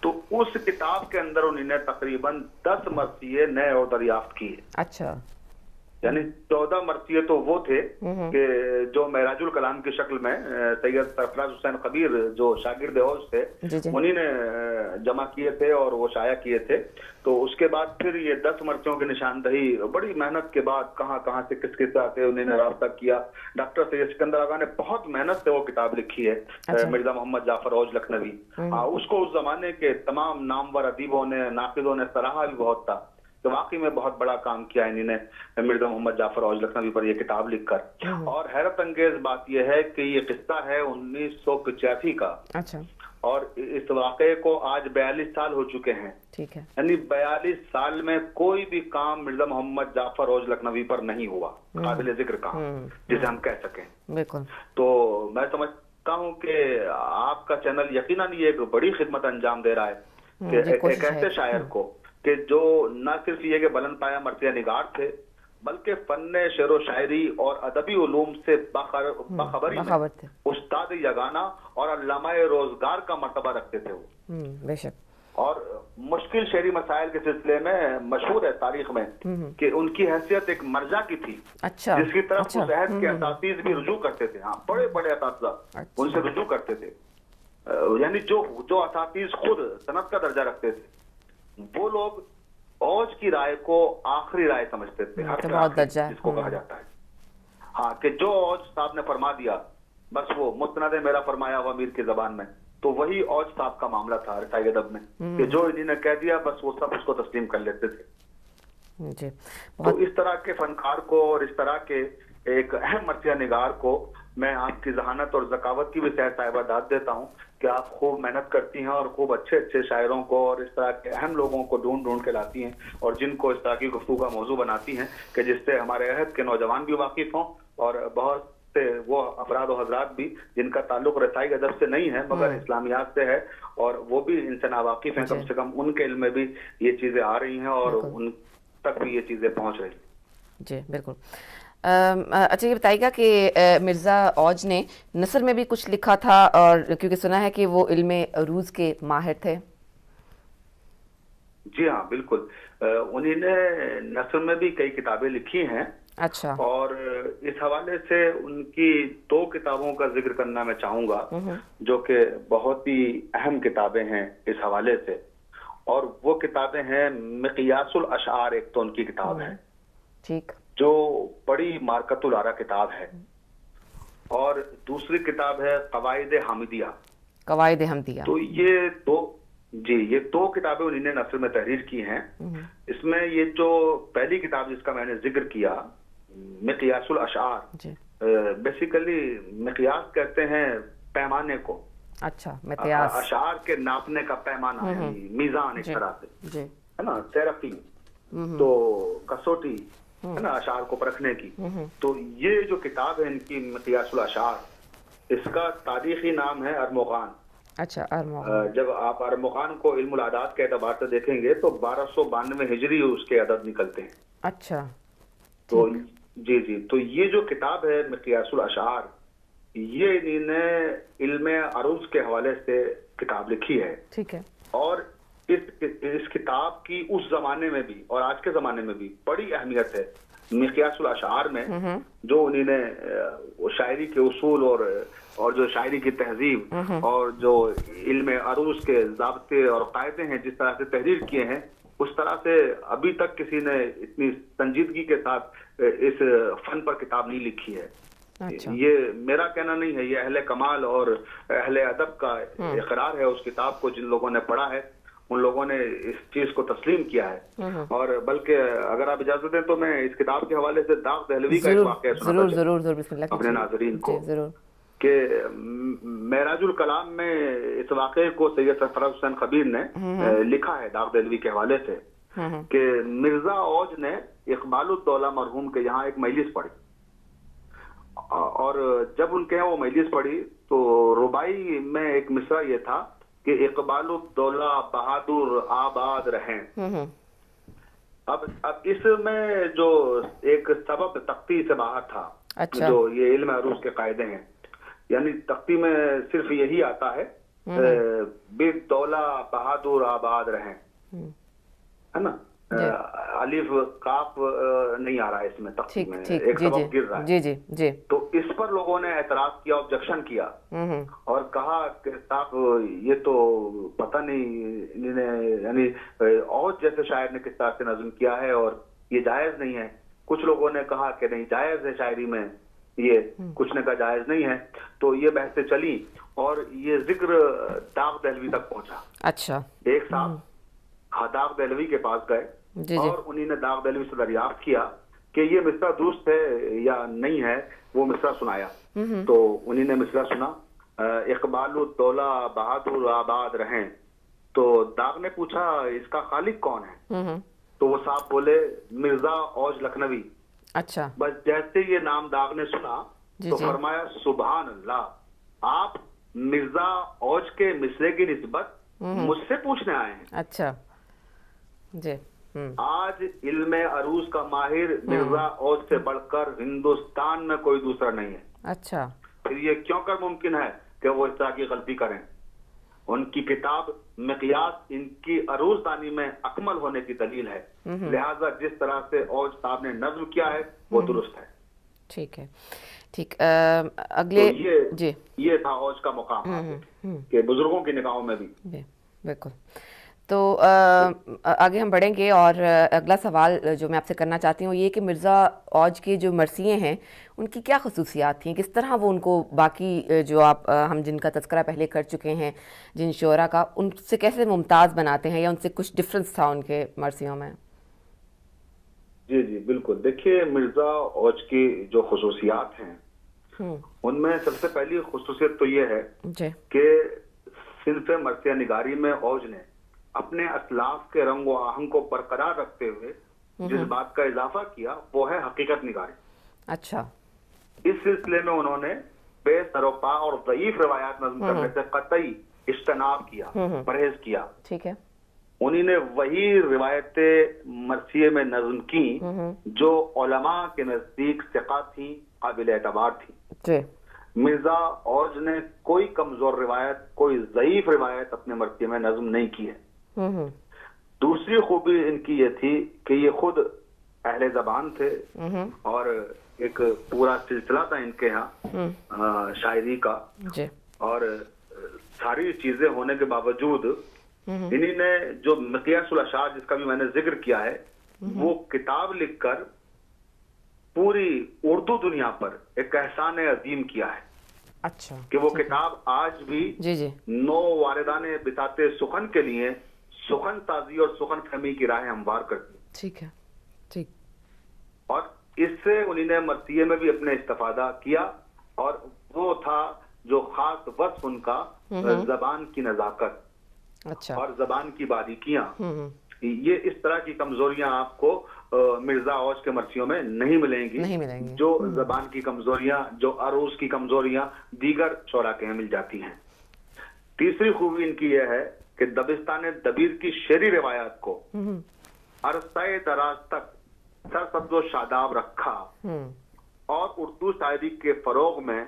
तो उस किताब के अंदर उन्होंने तकरीबन 10 मर्सिये नए और दरियाफ्त किए। अच्छा। यानी 14 मर्सिये तो वो थे कि जो मेराजुल कलाम की शक्ल में सैयद सरफराज हुसैन कबीर जो शागिर्द औज थे उन्हीं ने जमा किए थे और वो शाया किए थे। तो उसके बाद फिर ये 10 मर्सियों की निशानदही बड़ी मेहनत के बाद कहाँ से किस आते उन्होंने रास्ता किया। डॉक्टर सैयद सिकंदर आगा ने बहुत मेहनत से वो किताब लिखी है। अच्छा। मिर्जा मोहम्मद जाफर औज लखनवी। उसको उस जमाने के तमाम नामवर अदीबों ने, नाकिदों ने सराहा भी बहुत था। तो वाकई में बहुत बड़ा काम किया इन्होंने मिर्जा मोहम्मद जाफर औज लखनवी पर यह किताब लिखकर। और हैरत अंगेज बात यह है कि ये किस्सा है 1985 का। अच्छा। और इस वाकये को आज 42 साल हो चुके हैं। ठीक है। यानी 42 साल में कोई भी काम मिर्जा मोहम्मद जाफर औज लखनवी पर नहीं हुआ काबिल जिक्र काम, जिसे हम कह सकें। बिल्कुल। तो मैं समझता हूँ कि आपका चैनल यकीनन ये एक बड़ी खिदमत अंजाम दे रहा है कि एक ऐसे शायर को कि जो न सिर्फ ये कि बुलंद पाया मर्सिया निगार थे, बल्कि फन्ने शेरो शायरी और अदबी उलूम से बाखबरी में उस्ताद यगाना और अल्लामाए रोजगार का मर्तबा रखते थे वो। बेशक। और मुश्किल शहरी मसाइल के सिलसिले में मशहूर है तारीख में कि उनकी हैसियत एक मर्जा की थी। अच्छा। जिसकी तरफ उस अहद के असातीज भी रुजू करते थे। हाँ, बड़े बड़े असातिज़ा उनसे रुजू करते थे। यानी जो असातीज खुद सनद का दर्जा रखते थे, वो लोग औज की राय को आखिरी राय समझते थे। जिसको कहा जाता है हाँ कि जो औज साहब ने फरमा दिया बस वो मुस्तनद मेरा फरमाया हुआ मीर की जबान में, तो वही औज साहब का मामला था रसाई अदब में कि जो इन्होंने कह दिया बस वो सब उसको तस्लीम कर लेते थे। जी। तो इस तरह के फनकार को और इस तरह के एक अहम मर्सिया निगार को मैं आपकी जहानत और ज़कावत की भी सह साहिबा दाद देता हूँ कि आप खूब मेहनत करती हैं और खूब अच्छे अच्छे शायरों को और इस तरह के अहम लोगों को ढूंढ के लाती हैं और जिनको इस तरह की गुफ्तगू का मौजू बनाती हैं कि जिससे हमारे अहद के नौजवान भी वाकिफ हों और बहुत से वो अफराद और हजरात भी जिनका ताल्लुक रसाई अदब से नहीं है मगर इस्लामियात से है और वो भी इनसे नावाकिफ हैं, कम से कम उनके इल्म में भी ये चीज़ें आ रही हैं और उन तक भी ये चीज़ें पहुँच रही हैं। जी बिल्कुल। अच्छा, ये बताइएगा कि मिर्ज़ा औज ने नसर में भी कुछ लिखा था, और क्योंकि सुना है कि वो इल्मे अरूज के माहिर थे। जी हाँ, बिल्कुल। उन्होंने नसर में भी कई किताबें लिखी हैं। अच्छा। और इस हवाले से उनकी 2 किताबों का जिक्र करना मैं चाहूंगा जो कि बहुत ही अहम किताबें हैं इस हवाले से, और वो किताबें हैं मिक़यासुल अशआर, एक तो उनकी किताब है। ठीक। जो बड़ी मारकतुल आरा किताब है, और दूसरी किताब है कवायद हामिदिया। कवायद हमदिया। तो ये दो किताबें उन्होंने नस्र में तहरीर की हैं। इसमें ये जो पहली किताब जिसका मैंने जिक्र किया, मिक़यासुल अशआर, बेसिकली मिक़यास कहते हैं पैमाने को। अच्छा, मिक़यास अशआर के नापने का पैमाना है, मीज़ान एक तरह से, है ना, तेरफी, तो कसौटी, है ना, अशआर को परखने की। तो ये जो किताब है इनकी मिक़यासुल अशआर, इसका तारीखी नाम है अरमुग़ान। अच्छा, अरमुग़ान। जब आप अरमुग़ान को इल्मुल आदाद के एतबार से देखेंगे तो 1292 हिजरी उसके अदद निकलते हैं। अच्छा, तो जी, तो ये जो किताब है मिक़यासुल अशआर, ये इन्होंने इल्मे अरूज के हवाले से किताब लिखी है। ठीक है। और इस किताब की उस जमाने में भी और आज के जमाने में भी बड़ी अहमियत है। मिक़यासुल अशआर में जो उन्होंने शायरी के उसूल और जो शायरी की तहजीब और जो इल्मे अरूज के ज़ाब्ते और कायदे हैं, जिस तरह से तहरीर किए हैं, उस तरह से अभी तक किसी ने इतनी संजीदगी के साथ इस फन पर किताब नहीं लिखी है। अच्छा। ये मेरा कहना नहीं है, ये अहले कमाल और अहले अदब का इकरार है। उस किताब को जिन लोगों ने पढ़ा है उन लोगों ने इस चीज को तस्लीम किया है। और बल्कि अगर आप इजाजत दें तो मैं इस किताब के हवाले से दाग दहलवी का एक वाक़या सुनाता हूं अपने नाज़रीन को, कि मेराजुल कलाम में इस वाक़े को सैयद सरफराज हुसैन खबीर ने लिखा है दाग दहलवी के हवाले से, कि मिर्जा औज ने इक़बालुद्दौला मरहूम के यहाँ एक मजलिस पढ़ी, और जब उनके यहाँ वो मजलिस पढ़ी तो रुबाई में एक मिसरा ये था कि इक़बालुद्दौला बहादुर आबाद रहें। अब इसमें जो एक सबब तख्ती से बाहर था। अच्छा। जो ये इल्म अरूज के कायदे हैं, यानी तख्ती में सिर्फ यही आता है, बिदौला बहादुर आबाद रहें, है ना, अलिफ काफ नहीं आ रहा है इसमें तख्ती में, एक सबब गिर रहा है। जी। तो इस पर लोगों ने एतराज किया, ऑब्जेक्शन किया और कहा कि साहब ये तो पता नहीं यानी और जैसे शायर ने किस तरह से नज़्म किया है और ये जायज नहीं है। कुछ लोगों ने कहा कि नहीं जायज है शायरी में ये, कुछ ने कहा जायज नहीं है। तो ये बहसें चली और ये जिक्र दाग दहलवी तक पहुंचा। अच्छा। एक साहब दाग दहलवी के पास गए और उन्हीं ने दाग दहलवी से दरियाफ्त किया कि ये मिसरा दुरुस्त है या नहीं है। वो मिसरा सुनाया तो उन्हीं ने मिसरा सुना, इक़बालुद्दौला बहादुर आबाद रहें। तो दाग ने पूछा इसका खालिक कौन है? तो वो साहब बोले मिर्जा औज लखनवी। अच्छा। बस जैसे ये नाम दाग ने सुना तो फरमाया सुभान अल्लाह, आप मिर्जा औज के मिसरे की निस्बत मुझसे पूछने आए हैं। अच्छा जी। आज इल्मे अरूज का माहिर मिर्जा औज से बढ़कर हिंदुस्तान में कोई दूसरा नहीं है। अच्छा। फिर ये क्यों कर मुमकिन है कि वो इस तरह की गलती करें? उनकी किताब मिक़यास इनकी अरूजदानी में अकमल होने की दलील है। लिहाजा जिस तरह से औज साहब ने नज़्म किया है वो दुरुस्त है। ठीक है, ठीक। अगले तो ये था औज का मुकाम कि बुजुर्गों की निगाहों में भी। बिल्कुल। तो आगे हम बढ़ेंगे और अगला सवाल जो मैं आपसे करना चाहती हूँ ये कि मिर्ज़ा औज के जो मरसिये हैं उनकी क्या खसूसियात थी, किस तरह वो उनको बाकी जो हम जिनका तज़किरा पहले कर चुके हैं जिन शोरा का, उनसे कैसे मुमताज़ बनाते हैं या उनसे कुछ डिफरेंस था उनके मरसियों में? जी बिल्कुल। देखिए मिर्ज़ा औज की जो खसूसियात हैं उनमें सबसे पहली खसूसियत तो ये है कि सिन्फ़े मरसिया निगारी में औज ने अपने असलाफ के रंगो आहंग को बरकरार रखते हुए जिस बात का इजाफा किया वो है हकीकत निगारी। अच्छा। इस सिलसिले में उन्होंने बेसरोपा और ज़ईफ रवायात नज़्म करने से कतई इज्तनाब किया, परहेज किया। ठीक है। उन्हीं ने वही रिवायतें मरसिये में नज़्म की जो उलमा के नजदीक सिक़ा थी, काबिल एतबार थी। मिर्जा औज ने कोई कमजोर रिवायत, कोई ज़ईफ रिवायत अपने मरसिये में नज़्म नहीं की है। दूसरी खूबी इनकी ये थी कि ये खुद अहले ज़बान थे और एक पूरा सिलसिला था इनके यहाँ शायरी का, और सारी चीजें होने के बावजूद इन्हीं ने जो मिक़यासुल अशआर जिसका भी मैंने जिक्र किया है वो किताब लिखकर पूरी उर्दू दुनिया पर एक एहसान अजीम किया है। अच्छा, कि वो किताब आज भी जी जी नो वारिदाने बिताते सुखन के लिए सुखन साजी और सुखन फहमी की राह हमवार करती। ठीक है, ठीक। और इससे उन्होंने मरसिये में भी अपने इस्तेफादा किया, और वो था जो खास वस्फ उनका जबान की नजाकत। अच्छा। और जबान की बारीकियां, ये इस तरह की कमजोरियां आपको मिर्जा औज के मर्सियों में नहीं मिलेंगी, जो जबान की कमजोरियां, जो अरूज की कमजोरियां दीगर शोरा के यहाँ मिल जाती हैं। तीसरी खूबी इनकी यह है कि दबिस्तान दबीर की शेरी रिवायात को अरसाए दराज तक सरसब्ज़ो शादाब रखा और उर्दू शायरी के फरोग में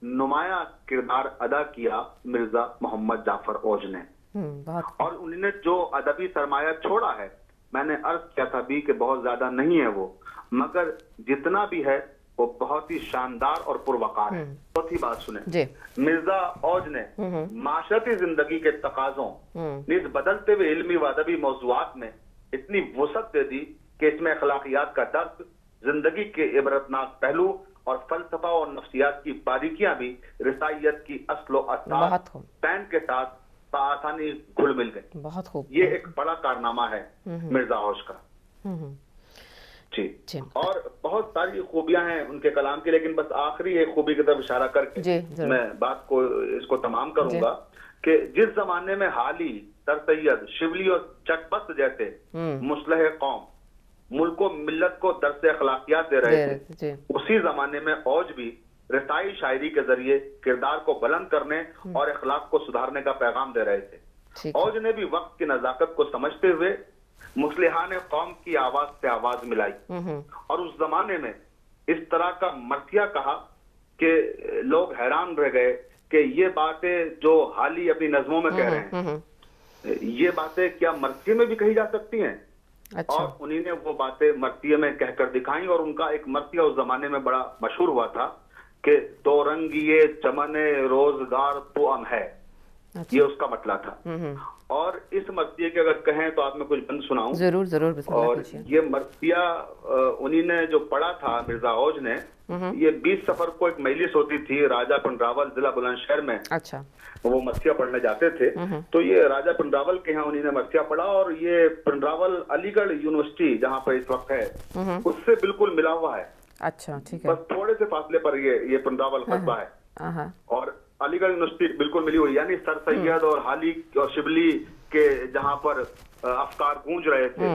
नुमाया किरदार अदा किया मिर्जा मोहम्मद जाफर औज ने। और उन्होंने जो अदबी सरमाया छोड़ा है, मैंने अर्ज किया था भी कि बहुत ज्यादा नहीं है वो, मगर जितना भी है वो बहुत ही शानदार और पुरवकार है। चौथी बात सुने, मिर्जा औज ने माशरती जिंदगी के तकाजों निज बदलते हुए इल्मी व अदबी मौज़ूआत में इतनी वसअत दे दी कि इसमें अखलाकियात का दर्स, जिंदगी के इबरतनाक पहलू और फलसफा और नफ्सियात की बारीकियां भी रिसाइयत की अस्लो असास पैन के साथ आसानी घुल मिल गई। बहुत खूब। ये एक बड़ा कारनामा है मिर्जा औज का। जी। और बहुत सारी खूबियां हैं उनके कलाम की, लेकिन बस आखिरी एक खूबी की तरफ इशारा करके मैं बात को इसको तमाम करूंगा कि जिस जमाने में हाली, सर सैयद, शिबली और चटबस्त जैसे मुस्लिह कौम मुल्क व मिल्लत को दर्स अखलाकियात दे रहे थे, उसी जमाने में औज भी रसाई शायरी के जरिए किरदार को बुलंद करने और अखलाक को सुधारने का पैगाम दे रहे थे। औज ने भी वक्त की नजाकत को समझते हुए मुस्लिहान कौम की आवाज से आवाज मिलाई, और उस जमाने में इस तरह का मर्सिया कहा कि लोग हैरान रह गए कि ये बातें जो हाली अपनी नज़मों में कह रहे हैं, ये बातें क्या मर्सिये में भी कही जा सकती हैं? अच्छा। और उन्होंने वो बातें मर्सिये में कहकर दिखाई, और उनका एक मर्सिया उस जमाने में बड़ा मशहूर हुआ था कि दो रंगिए चमने रोजगार तो अम है। अच्छा। ये उसका मतला था। और इस मर्सिये के अगर कहें तो आप मैं कुछ बंद सुनाऊं। जरूर जरूर। और ये मर्सिया उन्होंने जो पढ़ा था मिर्जा औज ने, ये 20 सफर को एक मजलिस होती थी राजा पिंडरावल जिला बुलंदशहर में। अच्छा। वो मर्सिया पढ़ने जाते थे, तो ये राजा पिंडरावल के यहाँ उन्होंने मर्सिया पढ़ा, और ये पिंडरावल अलीगढ़ यूनिवर्सिटी जहाँ पर इस वक्त है उससे बिल्कुल मिला हुआ है। अच्छा, ठीक है। बस थोड़े से फासले पर ये पिंडरावल कस्बा है, और अलीगढ़ यूनिवर्सिटी बिल्कुल मिली हुई, यानी सर सैयद और हाली और शिबली के जहाँ पर अफकार गूंज रहे थे,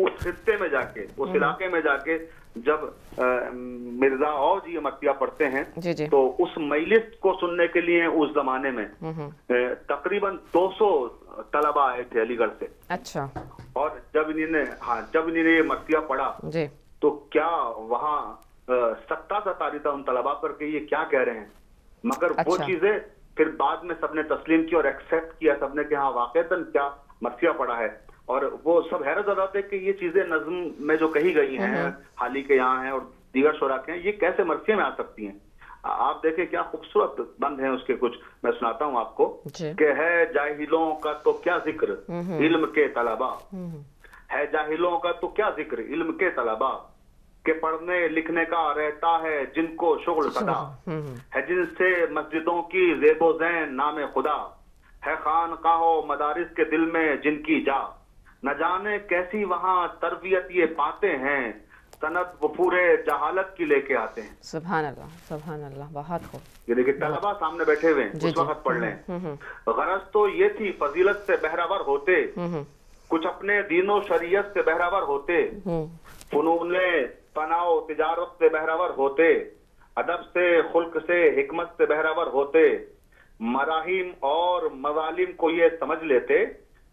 उस खित्ते में जाके, उस इलाके में जाके जब मिर्जा औज ये मर्सिया पढ़ते हैं, तो उस मजलिस को सुनने के लिए उस जमाने में तकरीबन 200 तलबा आए थे अलीगढ़ से। अच्छा। और जब इन्होंने ये मर्सिया पढ़ा तो क्या वहाँ सत्ता सतारी था उन तलबा पर कि ये क्या कह रहे हैं, मगर वो चीजें फिर बाद में सबने तस्लीम की और एक्सेप्ट किया सबने कि हाँ वाकईतन क्या मर्सिया पढ़ा है। और वो सब हैरत ज़दा थे कि ये चीजें नज्म में जो कही गई हैं, हाली के यहाँ हैं और दीगर शोरा के हैं, ये कैसे मर्सिया में आ सकती हैं। आप देखें क्या खूबसूरत बंद हैं उसके, कुछ मैं सुनाता हूँ आपको कि है जाहिलों का तो क्या जिक्र इल्म के तलबा, है जाहिलों का तो क्या जिक्र इल्म के तलबा, के पढ़ने लिखने का रहता है जिनको शुगल सदा, है जिनसे मस्जिदों की ज़ेबो ज़ैन नाम खुदा, है खानकाहो मदारिस के दिल में जिनकी जा, न जाने कैसी वहाँ तरबियत ये पाते हैं, सनत वो पूरे जहालत की लेके आते हैं। सुभान अल्लाह, सुभान अल्लाह, बहुत खूब। ये देखिए तलबा सामने बैठे हुए हैं, उस वक्त पढ़ लें। गरज तो ये थी फजीलत से बहरावर होते, कुछ अपने दीनों शरीयत से बहरावर होते, फुनूने पनाओ तिजारत से बहरावर होते, अदब से खुल्क से हिकमत से बहरावर होते, मराहिम और मवालिम को ये समझ लेते,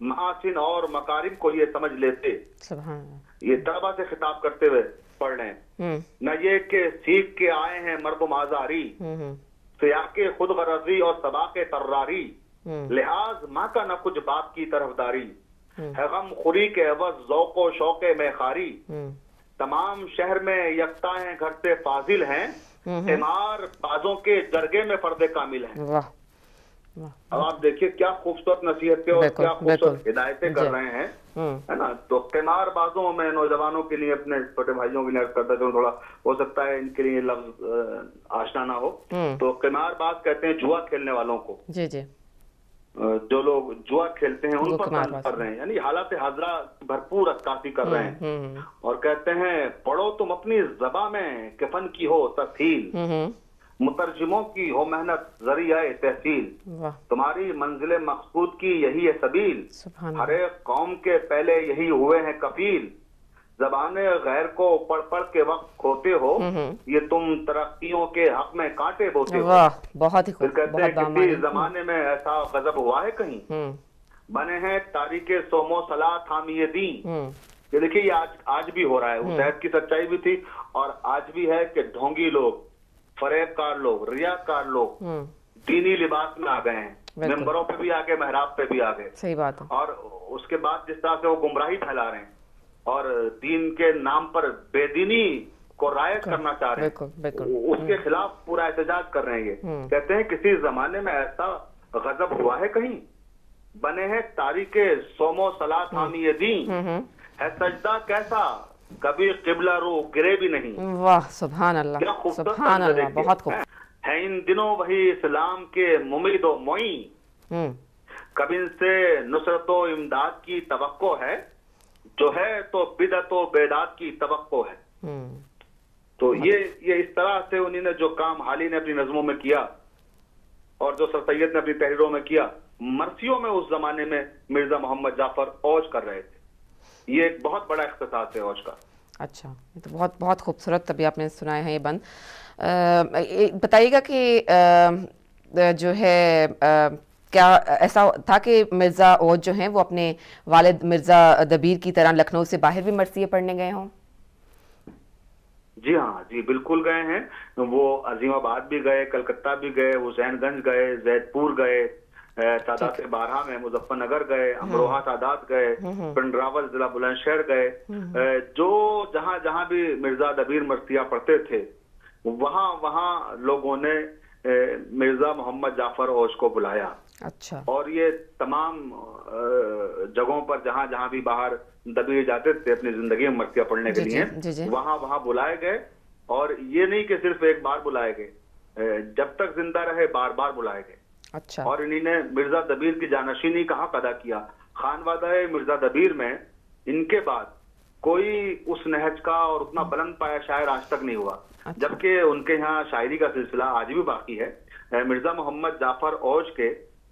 महासिन और मकारिम को ये समझ लेते। ये तलबा से खिताब करते हुए पढ़ रहे हैं। न ये के सीख के आए हैं मर्दुम आजारी, सियाके खुद गरजी और सबा के तर्रारी, लिहाज माँ का न कुछ बाप की तरफदारी, है गम खुरी के अवज ज़ौक़ो शौक़े में खारी, तमाम शहर में यकता हैं घर से फाजिल हैं, इमार बाजों के जरगे में फर्दे कामिल हैं। अब आप देखिए क्या खूबसूरत नसीहतें और क्या खूबसूरत हिदायतें कर रहे हैं, है ना। तो किमारबाजों में नौजवानों के लिए, अपने छोटे भाइयों के लिए करता हूँ, थोड़ा हो सकता है इनके लिए लफ्ज आशना ना हो, तो किमारबाज कहते हैं जुआ खेलने वालों को। जी जी। जो लोग जुआ खेलते हैं उन पर तंज कर रहे हैं, यानी हालात हाजरा भरपूर अक्कासी कर रहे हैं, और कहते हैं पढ़ो तुम अपनी ज़बां में कफन की हो तरसील, मुतरजिमों की हो मेहनत जरिया तहसील, तुम्हारी मंजिल मकसूद की यही है सबील, हर एक कौम के पहले यही हुए हैं कफील, ज़बाने गैर को पढ़ पढ़ के वक्त खोते हो, ये तुम तरक्कियों के हक में कांटे बोते हो। बहुत ही फिर कहते हैं किसी जमाने में ऐसा गजब हुआ है कहीं, बने हैं तारीके सोमो सलाह थामिये दी। ये देखिए ये आज भी हो रहा है, उस ऐद की सच्चाई भी थी और आज भी है कि ढोंगी लोग, फरेबकार लोग, रियाकार लोग दीनी लिबास में आ गए हैं, मेंबरों पे भी आ गए, मेहराब पे भी आ गए। सही बात है। और उसके बाद जिस तरह से वो गुमराही फैला रहे हैं और दीन के नाम पर बेदीनी को रायत करना चाह रहे हैं, उसके खिलाफ पूरा एहतजाज कर रहे हैं। ये कहते हैं किसी जमाने में ऐसा गजब हुआ है कहीं, बने हैं तारीके सोमो सलाह थामिये दी, है सजदा कैसा कभी किबला रो गिरे भी नहीं। वाह सुभान अल्लाह, सुभान अल्लाह, बहुत खूब है। इन दिनों वही इस्लाम के मुमीद व मोई, कभी इनसे नुसरत व इमदाद की तवक्को है, जो है तो बिदअत व बेदात की तवक्को है। तो ये इस तरह से उन्होंने जो काम हाली ने अपनी नज़मों में किया और जो सर सैयद ने अपनी तहरीरों में किया, मरसियों में उस जमाने में मिर्जा मोहम्मद जाफर औज कर रहे थे। ये एक बहुत बड़ा इख्तिसास है औज का। अच्छा, ये तो बहुत बहुत खूबसूरत अभी आपने सुनाया है ये बंद। बताइएगा कि जो है क्या ऐसा था कि मिर्ज़ा औज जो हैं वो अपने वालिद मिर्ज़ा दबीर की तरह लखनऊ से बाहर भी मरसिये पढ़ने गए हों? जी हाँ, जी बिल्कुल गए हैं। वो अजीमाबाद भी गए, कलकत्ता भी गए, हुसैनगंज गए, जैदपुर गए, सादात बारहा में मुजफ्फरनगर गए, अमरोहा सादात गए, पिंडरावल जिला बुलंदशहर गए। जो जहां जहां भी मिर्जा दबीर मरसिया पढ़ते थे वहां लोगों ने मिर्जा मोहम्मद जाफर औज को बुलाया। अच्छा। और ये तमाम जगहों पर जहां जहां भी बाहर दबीर जाते थे अपनी जिंदगी में मरसिया पढ़ने के लिए, वहां बुलाए गए। और ये नहीं कि सिर्फ एक बार बुलाए गए, जब तक जिंदा रहे बार बार बुलाए गए। अच्छा। और इन्होंने मिर्जा दबीर की जानशीनी का हक अदा किया। खानवादा मिर्जा दबीर में इनके बाद कोई उस नहज का और उतना बुलंद पाया शायर आज तक नहीं हुआ। अच्छा। जबकि उनके यहाँ शायरी का सिलसिला आज भी बाकी है। मिर्जा मोहम्मद जाफर औज के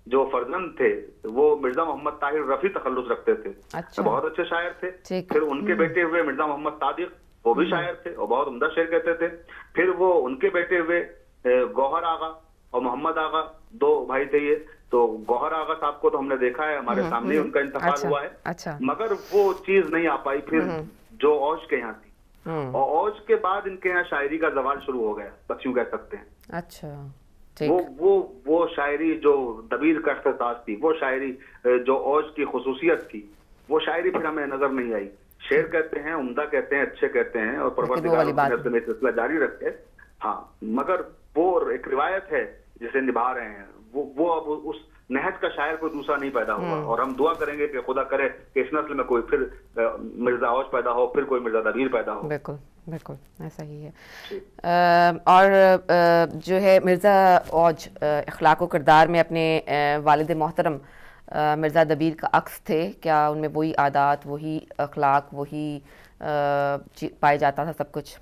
जो फर्जंद थे वो मिर्जा मोहम्मद ताहिर रफी तखल्लुस रखते थे। अच्छा। बहुत अच्छे शायर थे। फिर उनके बेटे हुए मिर्जा मोहम्मद तादिक, वो भी शायर थे और बहुत उम्दा शेर कहते थे। फिर वो उनके बेटे हुए गौहर आगा और मोहम्मद आगा, दो भाई थे ये। तो गौहर आगा साहब को तो हमने देखा है, हमारे सामने उनका इंतकाल हुआ है। अच्छा। मगर वो चीज नहीं आ पाई फिर जो औज के यहाँ थी। और औज के बाद इनके यहाँ शायरी का जवाल शुरू हो गया, बस यूं कह सकते हैं। अच्छा। वो शायरी जो दबीर का इख्तिसास थी, वो शायरी जो औज की खुसूसियत थी, वो शायरी फिर हमें नजर नहीं आई। शेर कहते हैं, उम्दा कहते हैं, अच्छे कहते हैं और परवरदिगार में सिलसिला जारी रखे। हाँ, मगर वो एक रिवायत है जिसे निभा रहे हैं। वो अब उस नहज का शायर कोई दूसरा नहीं पैदा हुआ। और हम दुआ करेंगे कि खुदा करे कि इस नस्ल में कोई फिर मिर्जा औज पैदा हो, फिर कोई मिर्जा दबीर पैदा हो। बिल्कुल बिल्कुल ऐसा ही है। और जो है मिर्ज़ा औज अखलाक व किरदार में अपने वालिद मोहतरम मिर्ज़ा दबीर का अक्स थे क्या? उनमें वही आदात, वही अखलाक, वही पाया जाता था सब कुछ?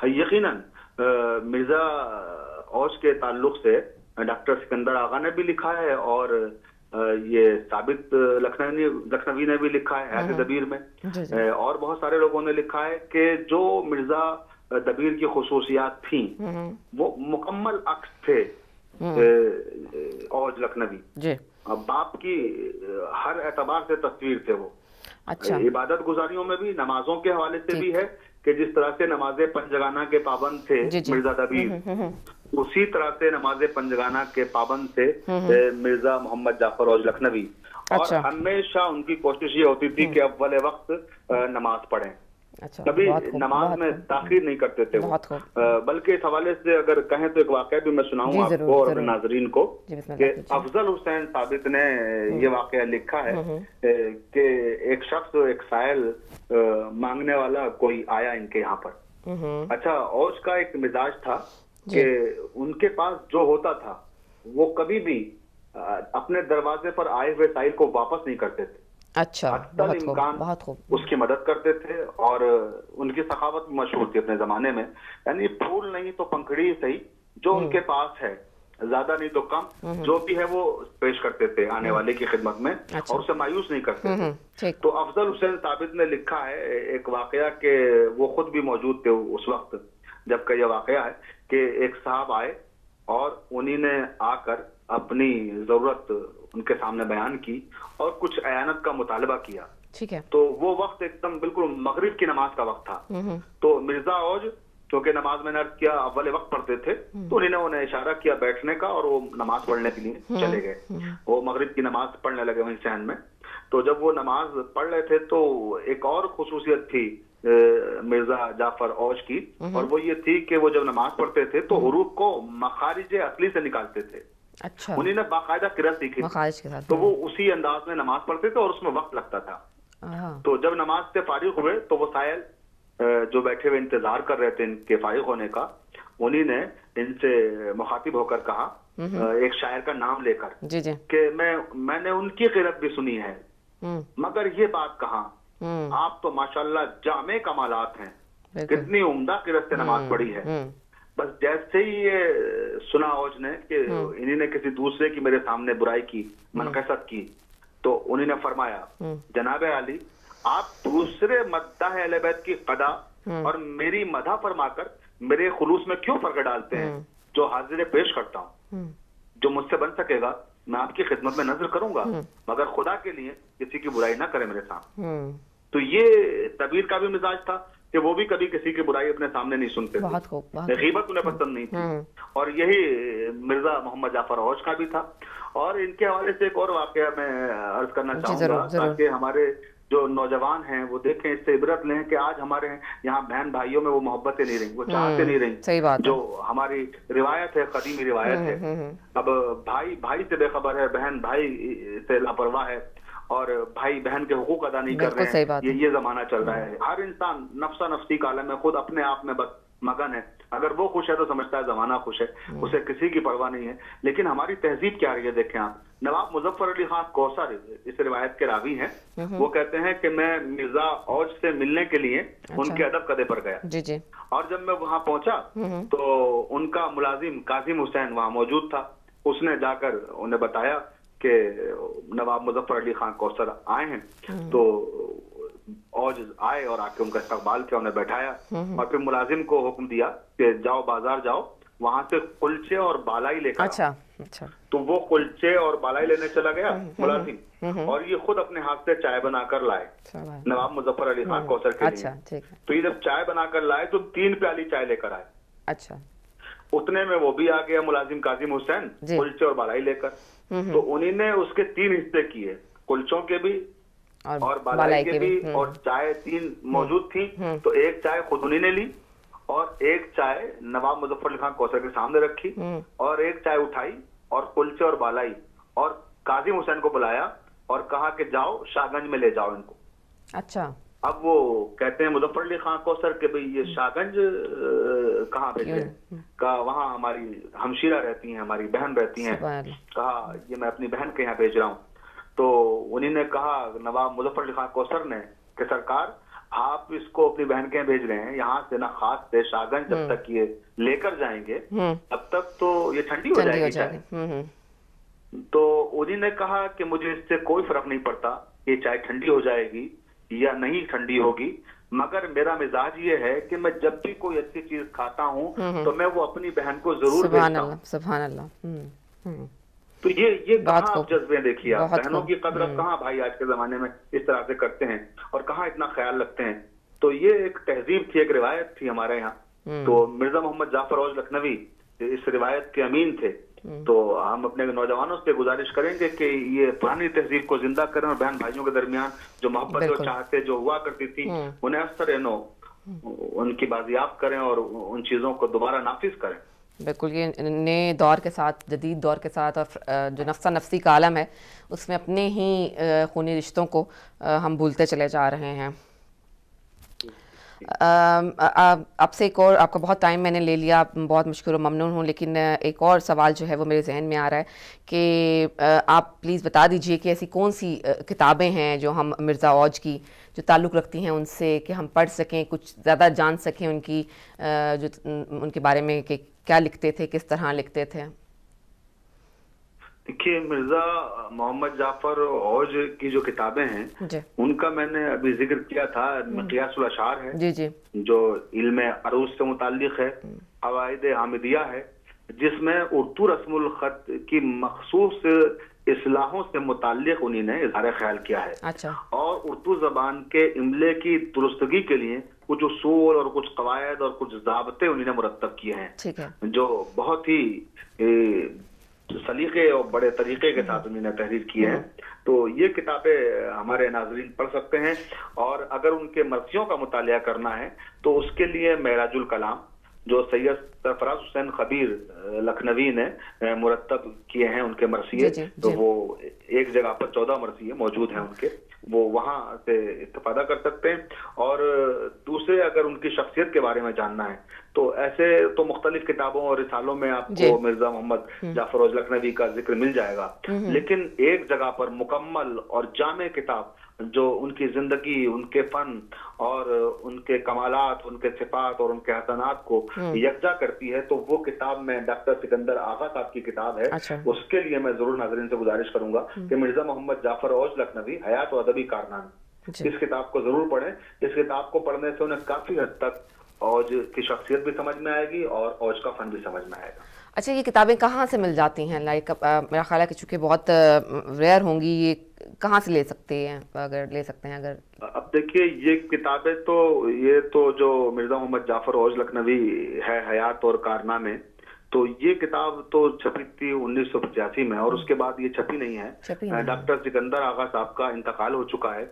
यकीनन मिर्जा औज के ताल्लुक से डॉक्टर सिकंदर आगा ने भी लिखा है और ये साबित लखनवी ने भी लिखा है हैत दबीर में। और बहुत सारे लोगों ने लिखा है कि जो मिर्जा दबीर की खुसूसियात थी वो मुकम्मल अक्स थे औज लखनवी। बाप की हर एतबार से तस्वीर थे वो। अच्छा। इबादत गुजारियों में भी, नमाजों के हवाले से भी है कि जिस तरह से नमाजे पंजगाना के पाबंद थे मिर्जा दबीर, उसी तरह से नमाजे पंजगाना के पाबंद थे मिर्जा मोहम्मद जाफर औज लखनवी। और हमेशा उनकी कोशिश ये होती थी कि अव्वल वक्त नमाज पढ़ें। अच्छा, कभी नमाज में ताखीर नहीं करते थे वो। बल्कि इस हवाले से अगर कहें तो एक वाकया भी मैं सुनाऊं आपको और अपने नाजरीन को कि अफजल हुसैन साबित ने ये वाकया लिखा है कि एक शख्स, एक साइल मांगने वाला कोई आया इनके यहाँ पर। अच्छा, औज का एक मिजाज था कि उनके पास जो होता था वो कभी भी अपने दरवाजे पर आए हुए साइल को वापस नहीं करते थे। अच्छा, बहुत खूब उसकी मदद करते थे और उनकी सखावत मशहूर थी अपने जमाने में। यानी फूल नहीं तो पंखड़ी सही, जो उनके पास है, ज्यादा नहीं तो कम, जो भी है वो पेश करते थे आने वाले की खिदमत में। अच्छा। और उसे मायूस नहीं करते थे। तो अफजल हुसैन साबित ने लिखा है एक वाकया के वो खुद भी मौजूद थे उस वक्त जबकि यह वाकया है कि एक साहब आए और उन्हीं ने आकर अपनी जरूरत उनके सामने बयान की और कुछ अयानत का मुतालबा किया। ठीक है। तो वो वक्त एकदम बिल्कुल मगरिब की नमाज का वक्त था। तो मिर्जा औज क्योंकि नमाज में अर्ज किया अव्वल वक्त पढ़ते थे, तो उन्हें इशारा किया बैठने का और वो नमाज पढ़ने के लिए चले गए। वो मगरिब की नमाज पढ़ने लगे वहीं सहन में। तो जब वो नमाज पढ़ रहे थे तो एक और खुसूसियत थी मिर्जा जाफर औज की, और वो ये थी कि वो जब नमाज पढ़ते थे तो हुरूफ को मखारिज असली से निकालते थे। अच्छा। उन्हीं ने बाकायदा किरत सीखी थी, तो वो उसी अंदाज में नमाज पढ़ते थे और उसमें वक्त लगता था। तो जब नमाज से फारिग हुए तो वो सायल जो बैठे हुए इंतजार कर रहे थे इनके फारिग होने का, उन्हीं ने इनसे मुखातिब होकर कहा एक शायर का नाम लेकर कि मैंने उनकी किरत भी सुनी है, मगर ये बात कहाँ, आप तो माशाल्लाह जामे कमालात हैं, कितनी उम्दा किरत से नमाज पढ़ी है। बस जैसे ही ये सुना औज ने कि इन्हीं ने किसी दूसरे की मेरे सामने बुराई की, मनकसत की, तो उन्हीं ने फरमाया जनाब अली, आप दूसरे मद्दाह अहले बैत की कदा और मेरी मदा फरमाकर मेरे खुलूस में क्यों फर्क डालते हैं? जो हाजिर पेश करता हूँ, जो मुझसे बन सकेगा मैं आपकी खिदमत में नजर करूंगा, मगर खुदा के लिए किसी की बुराई ना करे मेरे सामने। तो ये तबीर का भी मिजाज था कि वो भी कभी किसी की बुराई अपने सामने नहीं सुनते थे, गीबत उन्हें पसंद नहीं थी। और यही मिर्जा मोहम्मद जाफर औज का भी था। और इनके हवाले से एक और वाकया मैं अर्ज करना चाहूंगा ताकि हमारे जो नौजवान हैं वो देखें, इससे इबरत लें कि आज हमारे यहाँ बहन भाइयों में वो मोहब्बतें नहीं रही, वो चाहते नहीं रही। सही बात जो हमारी रिवायत है, कदीमी रिवायत है। अब भाई भाई से बेखबर है, बहन भाई से लापरवाह है और भाई बहन के हुकूक अदा नहीं कर रहे हैं। ये जमाना चल रहा है। हर इंसान नफ्सा नफ्सी का आलम में खुद अपने आप में बस मगन है। अगर वो खुश है तो समझता है जमाना खुश है, उसे किसी की परवाह नहीं है। लेकिन हमारी तहजीब क्या रही है देखें आप। नवाब मुजफ्फर अली खान कौसर इस रिवायत के रावी हैं। वो कहते हैं कि मैं मिर्जा औज से मिलने के लिए उनके अदब कदे पर गया। जी जी। और जब मैं वहां पहुंचा तो उनका मुलाजिम काजिम हुसैन वहां मौजूद था। उसने जाकर उन्हें बताया कि नवाब मुजफ्फर अली खान कौसर आए हैं। तो औज आए और आके उनका इस्तकबाल किया, उन्हें बैठाया और फिर मुलाजिम को हुक्म दिया कि जाओ बाजार जाओ, वहां से कुलचे और बालाई लेकर। अच्छा। तो वो कुलचे और बालाई लेने चला गया मुलाजिम, और ये खुद अपने हाथ से चाय बनाकर लाए नवाब मुजफ्फर अली खान कौसर के लिए। तो ये जब चाय बनाकर लाए तो 3 प्याली चाय लेकर आए। अच्छा। उतने में वो भी आ गया मुलाजिम काजिम हुसैन कुलचे और बालाई लेकर। तो उन्हीं ने उसके 3 हिस्से किए, कुलचों के भी और बालाई के भी, और चाय 3 मौजूद थी। तो एक चाय खुद उन्हीं ने ली और एक चाय नवाब मुजफ्फर अली खान कौसर के सामने रखी और एक चाय उठाई और कुलचे और बालाई और काजिम हुसैन को बुलाया और कहा कि जाओ शाहगंज में ले जाओ इनको। अच्छा। अब वो कहते हैं मुजफ्फर अली खान कौसर के भाई ये शाहगंज कहाँ भेजे? कहा वहाँ हमारी हमशीरा रहती हैं, हमारी बहन रहती हैं। कहा ये मैं अपनी बहन के यहाँ भेज रहा हूँ। तो उन्हीं ने कहा नवाब मुजफ्फर अली खान कौसर ने कि सरकार आप इसको अपनी बहन के यहाँ भेज रहे हैं, यहाँ से ना खास से शाहगंज जब तक ये लेकर जाएंगे तब तक तो ये ठंडी हो जाएगी। तो उन्हीं ने कहा कि मुझे इससे कोई फर्क नहीं पड़ता, ये चाय ठंडी हो जाएगी या नहीं ठंडी होगी, मगर मेरा मिजाज ये है कि मैं जब भी कोई अच्छी चीज खाता हूँ तो मैं वो अपनी बहन को जरूर भेजता हूँ। सुभान अल्लाह। तो ये कहाँ आप जज्बे देखिए, आप बहनों की कदर कहाँ भाई आज के जमाने में इस तरह से करते हैं और कहाँ इतना ख्याल रखते हैं। तो ये एक तहजीब थी, एक रिवायत थी हमारे यहाँ। तो मिर्जा मोहम्मद जाफर औज लखनवी इस रिवायत के अमीन थे तो हम अपने नौजवानों से गुजारिश करेंगे कि ये पुरानी तहजीब को जिंदा करें और बहन भाइयों के दरमियान जो मोहब्बत और चाहते जो हुआ करती थी उन्हें अक्सर उनकी बाजियाब करें और उन चीजों को दोबारा नाफिज करें। बिल्कुल, ये नए दौर के साथ, जदीद दौर के साथ और जो नफ्सा नफ्सी का आलम है उसमें अपने ही खूनी रिश्तों को हम भूलते चले जा रहे हैं। आपसे एक और, आपका बहुत टाइम मैंने ले लिया, बहुत मुश्किल और ममनून हूँ, लेकिन एक और सवाल जो है वो मेरे जहन में आ रहा है कि आप प्लीज़ बता दीजिए कि ऐसी कौन सी किताबें हैं जो हम मिर्ज़ा औज की जो ताल्लुक़ रखती हैं उनसे, कि हम पढ़ सकें, कुछ ज़्यादा जान सकें उनकी, जो उनके बारे में कि क्या लिखते थे, किस तरह लिखते थे। देखिए, मिर्जा मोहम्मद जाफर औज की जो किताबें हैं उनका मैंने अभी जिक्र किया था, मिक़यासुल अशार है जी जी, जो इल्म अरूज से मुताल्लिक है, अवाइद हामिदिया है जिसमें उर्दू रस्मुल खत की मखसूस इस्लाहों से मुताल्लिक उन्हीं ने इज़हार ख्याल किया है। अच्छा। और उर्दू जबान के इमले की दुरुस्तगी के लिए कुछ उसूल और कुछ कवायद और कुछ ज़ाब्ते उन्हीं ने मुरत्तब किए हैं, ठीक है, जो बहुत ही सलीके और बड़े तरीके के साथ उन्होंने तहरीर की है। तो ये किताबें हमारे नाज़रीन पढ़ सकते हैं, और अगर उनके मर्सियों का मुतालिया करना है तो उसके लिए मेराजुल कलाम जो सैयद सरफराज हुसैन खबीर लखनवी ने मुरत्तब किए हैं उनके मर्सिये, तो वो एक जगह पर 14 मर्सिये मौजूद हैं उनके, वो वहां से इस्तेफादा कर सकते हैं। और दूसरे, अगर उनकी शख्सियत के बारे में जानना है तो ऐसे तो मुख्तलिफ किताबों और रिसालों में आपको मिर्जा मोहम्मद जाफर औज लखनवी का जिक्र मिल जाएगा, लेकिन एक जगह पर मुकम्मल और जामे किताब जो उनकी जिंदगी, उनके फन और उनके कमालात, उनके सिफात और उनके हसनात को यकजा करती है, तो वो किताब में डॉक्टर सिकंदर आगा साहब की किताब है। अच्छा। उसके लिए मैं जरूर नाज़रीन से गुजारिश करूंगा कि मिर्जा मोहम्मद जाफर औज लखनवी हयात और अदबी कारनामे, इस किताब को जरूर पढ़ें। इस किताब को पढ़ने से उन्हें काफी हद तक औज की शख्सियत भी समझ में आएगी और औज का फन भी समझ में आएगा। अच्छा, ये किताबें कहाँ से मिल जाती हैं? लाइक मेरा ख्याल है कि चूँकि बहुत रेयर होंगी, ये कहाँ से ले सकते हैं, अगर ले सकते हैं? अगर अब देखिए, ये किताबें तो ये तो जो मिर्जा मोहम्मद जाफर औज लखनवी है हयात और कारनामे, तो ये किताब तो छपी थी 1985 में और उसके बाद ये छपी नहीं है। डॉक्टर सिकंदर आगा साहब का इंतकाल हो चुका है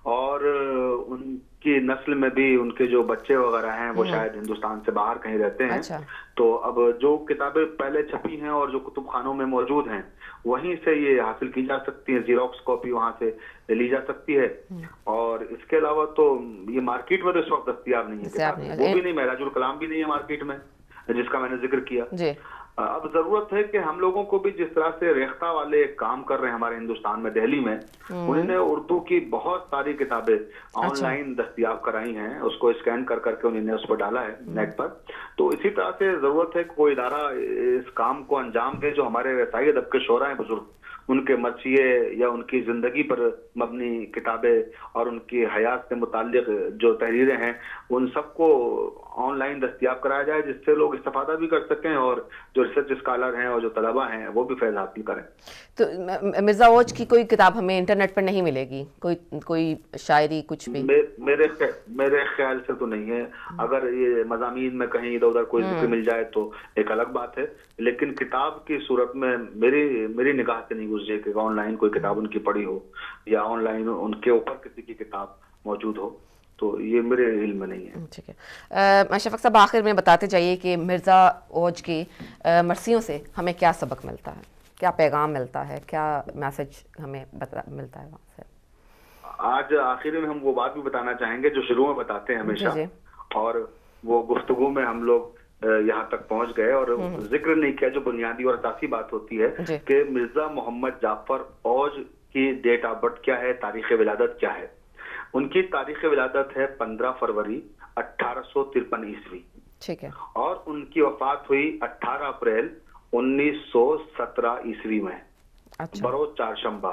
और उनकी नस्ल में भी उनके जो बच्चे वगैरह हैं वो शायद हिंदुस्तान से बाहर कहीं रहते हैं। अच्छा। तो अब जो किताबें पहले छपी हैं और जो कुतुब खानों में मौजूद हैं वहीं से ये हासिल की जा सकती है, जीरोक्स कॉपी वहां से ली जा सकती है। और इसके अलावा तो ये मार्केट में तो इस वक्त दस्तयाब नहीं है, वो भी नहीं, मेराजुल कलाम भी नहीं है मार्केट में जिसका मैंने जिक्र किया जी। अब जरूरत है कि हम लोगों को भी जिस तरह से रेख्ता वाले काम कर रहे हैं हमारे हिंदुस्तान में, दिल्ली में, उन्होंने उर्दू की बहुत सारी किताबें ऑनलाइन दस्तयाब कराई हैं, उसको स्कैन कर करके उन्होंने उस पर डाला है नेट पर। तो इसी तरह से जरूरत है कि कोई इदारा इस काम को अंजाम दे, जो हमारे रसाई अदब के शोरा हैं बुजुर्ग, उनके मर्सिये या उनकी जिंदगी पर मबनी किताबें और उनकी हयात से मुताल्लिक जो तहरीरें हैं उन सबको ऑनलाइन दस्तयाब कराया जाए, जिससे लोग इस्तेफादा भी कर सकें और जो रिसर्च स्कॉलर हैं और जो तलबा हैं वो भी फैज़ हासिल करें। तो मिर्जा औज की कोई किताब हमें इंटरनेट पर नहीं मिलेगी? कोई शायरी कुछ भी? मेरे ख्याल से तो नहीं है। अगर ये मज़ामीन में कहीं इधर उधर कोई जिक्र मिल जाए तो एक अलग बात है, लेकिन किताब की सूरत में मेरी निगाह से नहीं गुजरे कि ऑनलाइन कोई किताब उनकी पढ़ी हो या ऑनलाइन उनके ऊपर किसी की किताब मौजूद हो, तो ये मेरे इल्म में नहीं है। ठीक है। शफक साहब, आखिर में बताते जाइए कि मिर्ज़ा औज की मर्सियों से हमें क्या सबक मिलता है, क्या पैगाम मिलता है, क्या मैसेज हमें मिलता है वहाँ से? आज आखिर में हम वो बात भी बताना चाहेंगे जो शुरू में बताते हैं हमेशा, और वो गुफ्तगू में हम लोग यहाँ तक पहुंच गए और जिक्र नहीं किया, जो बुनियादी और असासी बात होती है कि मिर्जा मोहम्मद जाफर औज की डेट ऑफ बर्थ क्या है, तारीख विलादत क्या है। उनकी तारीख विलादत है 15 फरवरी 1853 ईस्वी, ठीक है, और उनकी वफात हुई 18 अप्रैल 1917 ईस्वी में। अच्छा। बरोज चारशंबा,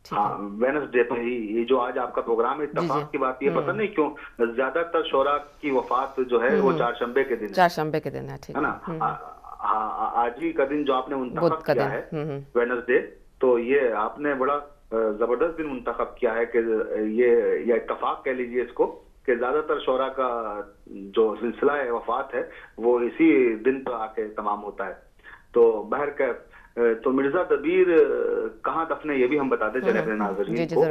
हाँ, वेडनेसडे पर ही। ये जो आज आपका प्रोग्राम है, इत्तेफाक की बात, ये पता नहीं क्यों ज्यादातर शोरा की वफात जो है वो चारशंबे के दिन है। चारशंबे के दिन है, ठीक है ना। हाँ, आज ही का दिन जो आपने मुंतखब किया है वेडनेसडे, तो ये आपने बड़ा जबरदस्त दिन मुंतखब किया है कि ये इत्तेफाक कह लीजिए इसको, कि ज्यादातर शोरा का जो सिलसिला है वफात है वो इसी दिन पर आके तमाम होता है। तो बहर का तो मिर्जा दबीर कहाँ दफन है ये भी हम बताते चले अपने नाज़रीन को।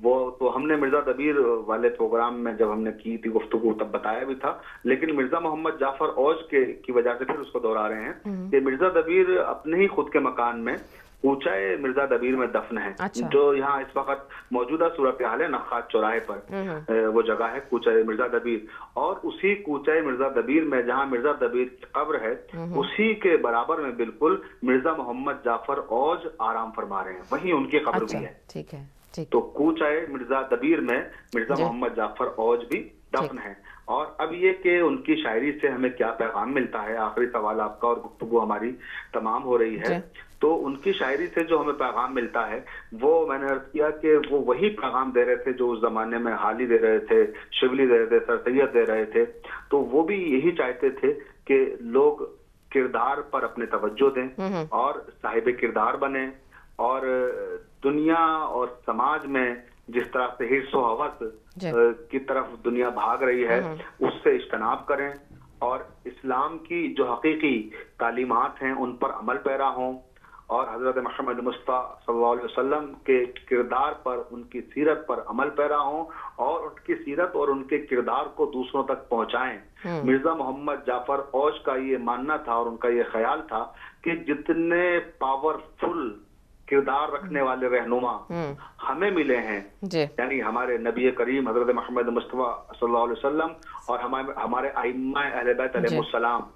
वो तो हमने मिर्जा दबीर वाले प्रोग्राम में जब हमने की थी गुफ्तगू तब बताया भी था, लेकिन मिर्जा मोहम्मद जाफर औज के की वजह से फिर उसको दोहरा रहे हैं कि मिर्जा दबीर अपने ही खुद के मकान में कूचाए मिर्जा दबीर में दफन है। अच्छा। जो यहाँ इस वक्त मौजूदा सूरत हाल है नखात चौराहे पर वो जगह है कूचाए मिर्जा दबीर, और उसी कूचाए मिर्जा दबीर में जहाँ मिर्जा दबीर की कब्र है उसी के बराबर में बिल्कुल मिर्जा मोहम्मद जाफर औज आराम फरमा रहे हैं, वहीं उनकी कब्र भी है। ठीक है, ठीक। तो कूचाए मिर्जा दबीर में मिर्जा मोहम्मद जाफर औज भी दफन है। और अब ये कि उनकी शायरी से हमें क्या पैगाम मिलता है, आखिरी सवाल आपका और गुफ्तगू हमारी तमाम हो रही है। तो उनकी शायरी से जो हमें पैगाम मिलता है वो मैंने अर्ज किया कि वो वही पैगाम दे रहे थे जो उस जमाने में हाली दे रहे थे, शिवली दे रहे थे, सर सैयद दे रहे थे। तो वो भी यही चाहते थे कि लोग किरदार पर अपने तवज्जो दें और साहिब किरदार बने, और दुनिया और समाज में जिस तरह से हिर्स व हवस की तरफ दुनिया भाग रही है उससे इज्तनाब करें, और इस्लाम की जो हकीकी तालीमात हैं उन पर अमल पैरा हों, और हजरत मोहम्मद मुस्तफा सल्लल्लाहु अलैहि वसल्लम के किरदार पर, उनकी सीरत पर अमल पैरा हों, और उनकी सीरत और उनके किरदार को दूसरों तक पहुंचाएं। मिर्जा मोहम्मद जाफर औज का ये मानना था और उनका ये ख्याल था कि जितने पावरफुल किरदार रखने वाले रहनुमा हमें मिले हैं, यानी हमारे नबी करीम हजरत मोहम्मद मुस्तफा सल्लल्लाहु अलैहि वसल्लम और हमारे अइम्मा अहले बैत अलैहिमुस्सलाम,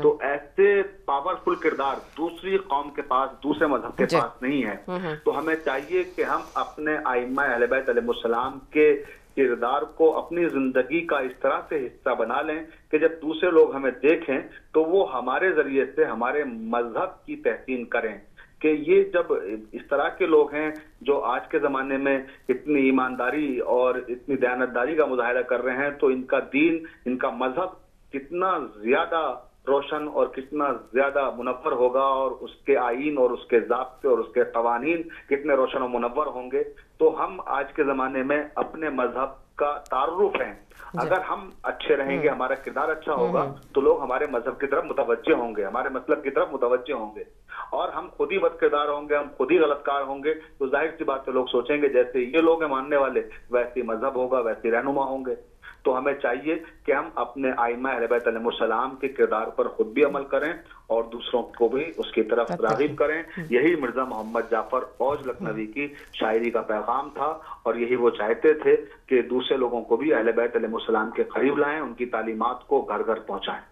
तो ऐसे पावरफुल किरदार दूसरी कौम के पास, दूसरे मजहब के पास नहीं है। तो हमें चाहिए कि हम अपने अइम्मा अहले बैत अलैहिमुस्सलाम के किरदार को अपनी जिंदगी का इस तरह से हिस्सा बना लें कि जब दूसरे लोग हमें देखें तो वो हमारे जरिए से हमारे मजहब की तहसीन करें। कि ये जब इस तरह के लोग हैं जो आज के ज़माने में इतनी ईमानदारी और इतनी दयानतदारी का मुजाहिरा कर रहे हैं, तो इनका दीन, इनका मजहब कितना ज़्यादा रोशन और कितना ज़्यादा मुनव्वर होगा, और उसके आईन और उसके ज़ाब्ते और उसके कवानीन कितने रोशन और मुनव्वर होंगे। तो हम आज के ज़माने में अपने मजहब का तारुफ हैं। अगर हम अच्छे रहेंगे, हमारा किरदार अच्छा होगा, तो लोग हमारे मजहब की तरफ मुतवज्जे होंगे, हमारे मतलब की तरफ मुतवज्जे होंगे। और हम खुद ही बद किरदार होंगे, हम खुद ही गलतकार होंगे, तो जाहिर सी बात है लोग सोचेंगे जैसे ये लोग हैं मानने वाले, वैसे मजहब होगा, वैसे रहनुमा होंगे। तो हमें चाहिए कि हम अपने आइम्मा अहले बैत अलैहिमुस्सलाम के किरदार पर खुद भी अमल करें और दूसरों को भी उसकी तरफ राग़िब करें। यही मिर्जा मोहम्मद जाफर औज लखनवी की शायरी का पैगाम था, और यही वो चाहते थे कि दूसरे लोगों को भी अहले बैत अलैहिमुस्सलाम के करीब लाएं, उनकी तालीमात को घर घर पहुंचाएं।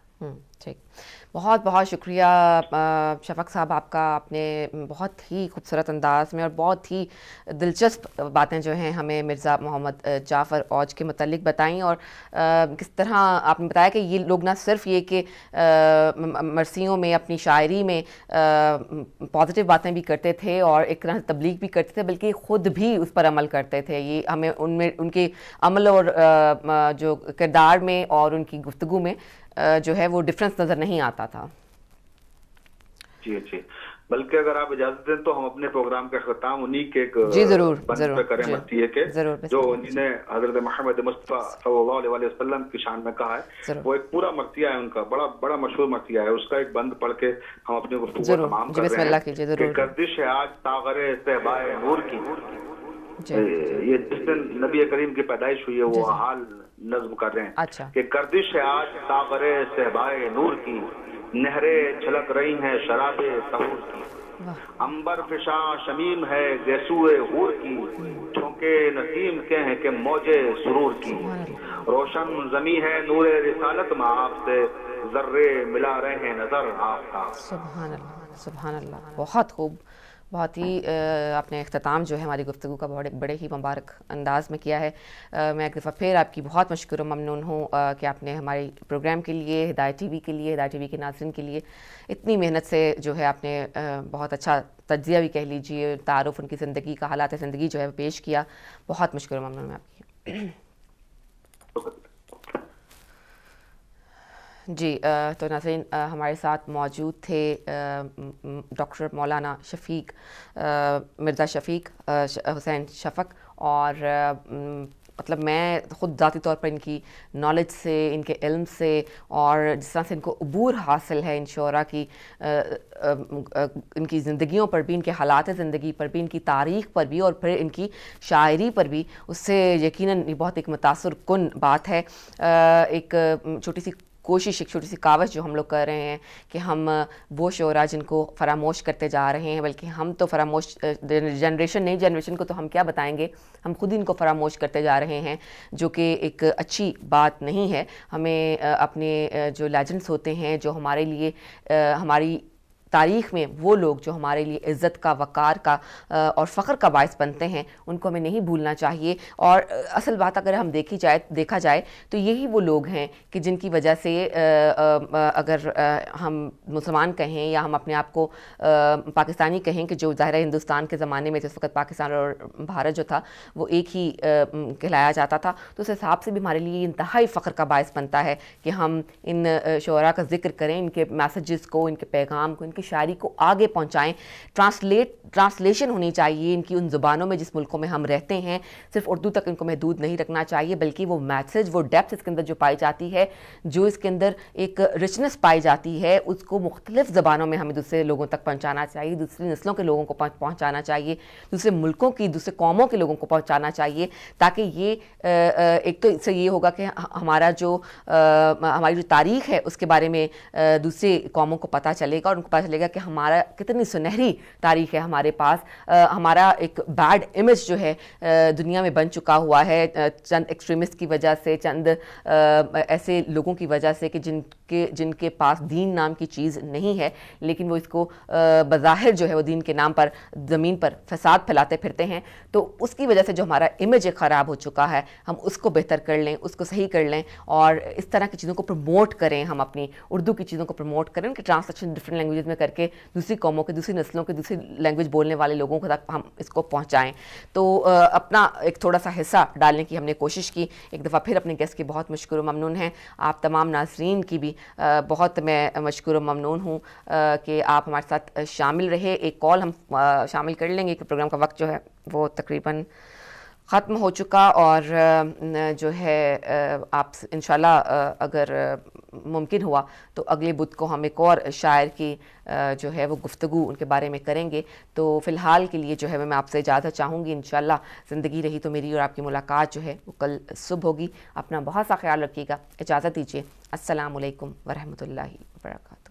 ठीक, बहुत बहुत शुक्रिया शफक साहब आपका। आपने बहुत ही खूबसूरत अंदाज़ में और बहुत ही दिलचस्प बातें जो हैं हमें मिर्ज़ा मोहम्मद जाफ़र औज के मतलब बताईं, और किस तरह आपने बताया कि ये लोग ना सिर्फ ये कि मरसियों में, अपनी शायरी में पॉजिटिव बातें भी करते थे और एक तरह तबलीग भी करते थे, बल्कि ख़ुद भी उस पर अमल करते थे। ये हमें उनमें उनके अमल और जो किरदार में और उनकी गुफ्तगू में जो है वो डिफरेंस नजर नहीं आता था। जी जी, बल्कि अगर आप इजाजत दें तो हम अपने प्रोग्राम का ख़त्म उन्हीं के एक जरूर करें मर्तिये के, जो उन्होंने हजरत मोहम्मद मुस्तफा सल्लल्लाहु अलैहि वसल्लम की शान में कहा है। वो एक पूरा मर्तिया है उनका, बड़ा बड़ा मशहूर मर्तिया है। उसका एक बंद पढ़ के हम अपने गुफ्तगू तमाम कर रहे हैं। गर्दिश है आज सागरे सहबाए नूर की, ये जिस दिन नबी करीम की पैदाइश हुई है वो हाल नज्म कर रहे हैं। अच्छा। कि गर्दिश है आज सागरे सहबाए नूर की, नहरे छलक रही हैं शराबे सहूर की, अंबर फिशा शमीम है गैसुए हूर की, झोंके नसीम के हैं कि मौजे सुरूर की, रोशन जमी है नूरे रिसालत में आपसे, जर्रे मिला रहे हैं नजर आपका। सुभान अल्लाह, सुभान अल्लाह, बहुत खूब। बहुत ही आपने इख्तिताम जो है हमारी गुफ्तगू का बड़े ही मुबारक अंदाज़ में किया है। मैं एक दफ़ा फिर आपकी बहुत मशकूर ममनून हूँ कि आपने हमारे प्रोग्राम के लिए, हिदायत टीवी के लिए, हिदायत टीवी के नाज़रीन के लिए इतनी मेहनत से जो है आपने बहुत अच्छा तज्ज़िया भी कह लीजिए, तारुफ़ उनकी ज़िंदगी का, हालात ज़िंदगी जो है पेश किया। बहुत मशकूर ममनून मैं आपकी। जी, तो नाज़रीन हमारे साथ मौजूद थे डॉक्टर मौलाना शफ़ीक मिर्ज़ा शफ़ीक हुसैन शफ़क, और मतलब मैं ख़ुद ज़ाती तौर पर इनकी नॉलेज से, इनके इल्म से और जिस तरह से इनको अबूर हासिल है इन शोरा की इनकी ज़िंदगियों पर भी, इनके हालात ज़िंदगी पर भी, इनकी तारीख़ पर भी और फिर इनकी शायरी पर भी, उससे यकीनन ये बहुत एक मुतासर कुन बात है। एक छोटी सी कोशिश, एक छोटी सी कावश जो हम लोग कर रहे हैं कि हम वो शोरा जिनको फरामोश करते जा रहे हैं, बल्कि हम तो फरामोश जनरेशन, नई जनरेशन को तो हम क्या बताएंगे, हम खुद इनको फरामोश करते जा रहे हैं, जो कि एक अच्छी बात नहीं है। हमें अपने जो लेजेंड्स होते हैं, जो हमारे लिए हमारी तारीख़ में वो लोग जो हमारे लिए इज़्ज़त का, वक़ार का और फ़ख्र का बायस बनते हैं, उनको हमें नहीं भूलना चाहिए। और असल बात अगर हम देखा जाए तो यही वो लोग हैं कि जिनकी वजह से अगर हम मुसलमान कहें या हम अपने आप को पाकिस्तानी कहें, कि जो ज़ाहिर है हिंदुस्तान के ज़माने में जिस वक्त पाकिस्तान और भारत जो था वो एक ही कहलाया जाता था, तो उस हिसाब से भी हमारे लिए इंतहाई फ़ख्र का बायस बनता है कि हम इन शोरा का ज़िक्र करें, इनके मैसेजेस को, इनके पैगाम को, इनकी शायरी को आगे पहुंचाएं। ट्रांसलेशन होनी चाहिए इनकी उन ज़ुबानों में जिस मुल्कों में हम रहते हैं। सिर्फ उर्दू तक इनको महदूद नहीं रखना चाहिए, बल्कि वो मैसेज, वो डेप्थ इसके अंदर जो पाई जाती है, जो इसके अंदर एक रिचनेस पाई जाती है, उसको मुख्तलिफ ज़बानों में हमें दूसरे लोगों तक पहुँचाना चाहिए, दूसरी नस्लों के लोगों को पहुँचाना चाहिए, दूसरे मुल्कों की, दूसरे कौमों के लोगों को पहुँचाना चाहिए, ताकि ये एक तो इससे ये होगा कि हमारा जो हमारी जो तारीख़ है उसके बारे में दूसरे कौमों को पता चलेगा और उनको पता चलेगा कि हमारा कितनी सुनहरी तारीख़ है हमारे पास। हमारा एक बैड इमेज जो है दुनिया में बन चुका हुआ है चंद एक्सट्रीमिस्ट की वजह से, चंद ऐसे लोगों की वजह से कि जिनके पास दीन नाम की चीज़ नहीं है, लेकिन वो इसको बज़ाहिर जो है वो दीन के नाम पर ज़मीन पर फसाद फैलाते फिरते हैं। तो उसकी वजह से जो हमारा इमेज ख़राब हो चुका है, हम उसको बेहतर कर लें, उसको सही कर लें और इस तरह की चीज़ों को प्रमोट करें। हम अपनी उर्दू की चीज़ों को प्रमोट करें, उनकी ट्रांसलेशन डिफरेंट लैंग्वेज में करके दूसरी कौमों के, दूसरी नस्लों के, दूसरी लैंग्वेज बोलने वाले लोगों को तक हम इसको पहुंचाएं। तो अपना एक थोड़ा सा हिस्सा डालने की हमने कोशिश की। एक दफ़ा फिर अपने गेस्ट की बहुत मशकूर ममनून हैं। आप तमाम नाज़रीन की भी बहुत मैं मशकूर ममनून हूँ कि आप हमारे साथ शामिल रहे। एक कॉल हम शामिल कर लेंगे कि प्रोग्राम का वक्त जो है वो तकरीबन ख़त्म हो चुका और जो है आप इंशाल्लाह अगर मुमकिन हुआ तो अगले बुध को हम एक और शायर की जो है वो गुफ्तगू उनके बारे में करेंगे। तो फ़िलहाल के लिए जो है मैं आपसे इजाज़त चाहूँगी। इंशाल्लाह ज़िंदगी रही तो मेरी और आपकी मुलाकात जो है वो कल सुबह होगी। अपना बहुत सा ख्याल रखिएगा। इजाज़त दीजिए। अस्सलामु अलैकुम वरहमतुल्लाहि वबरकातुहू।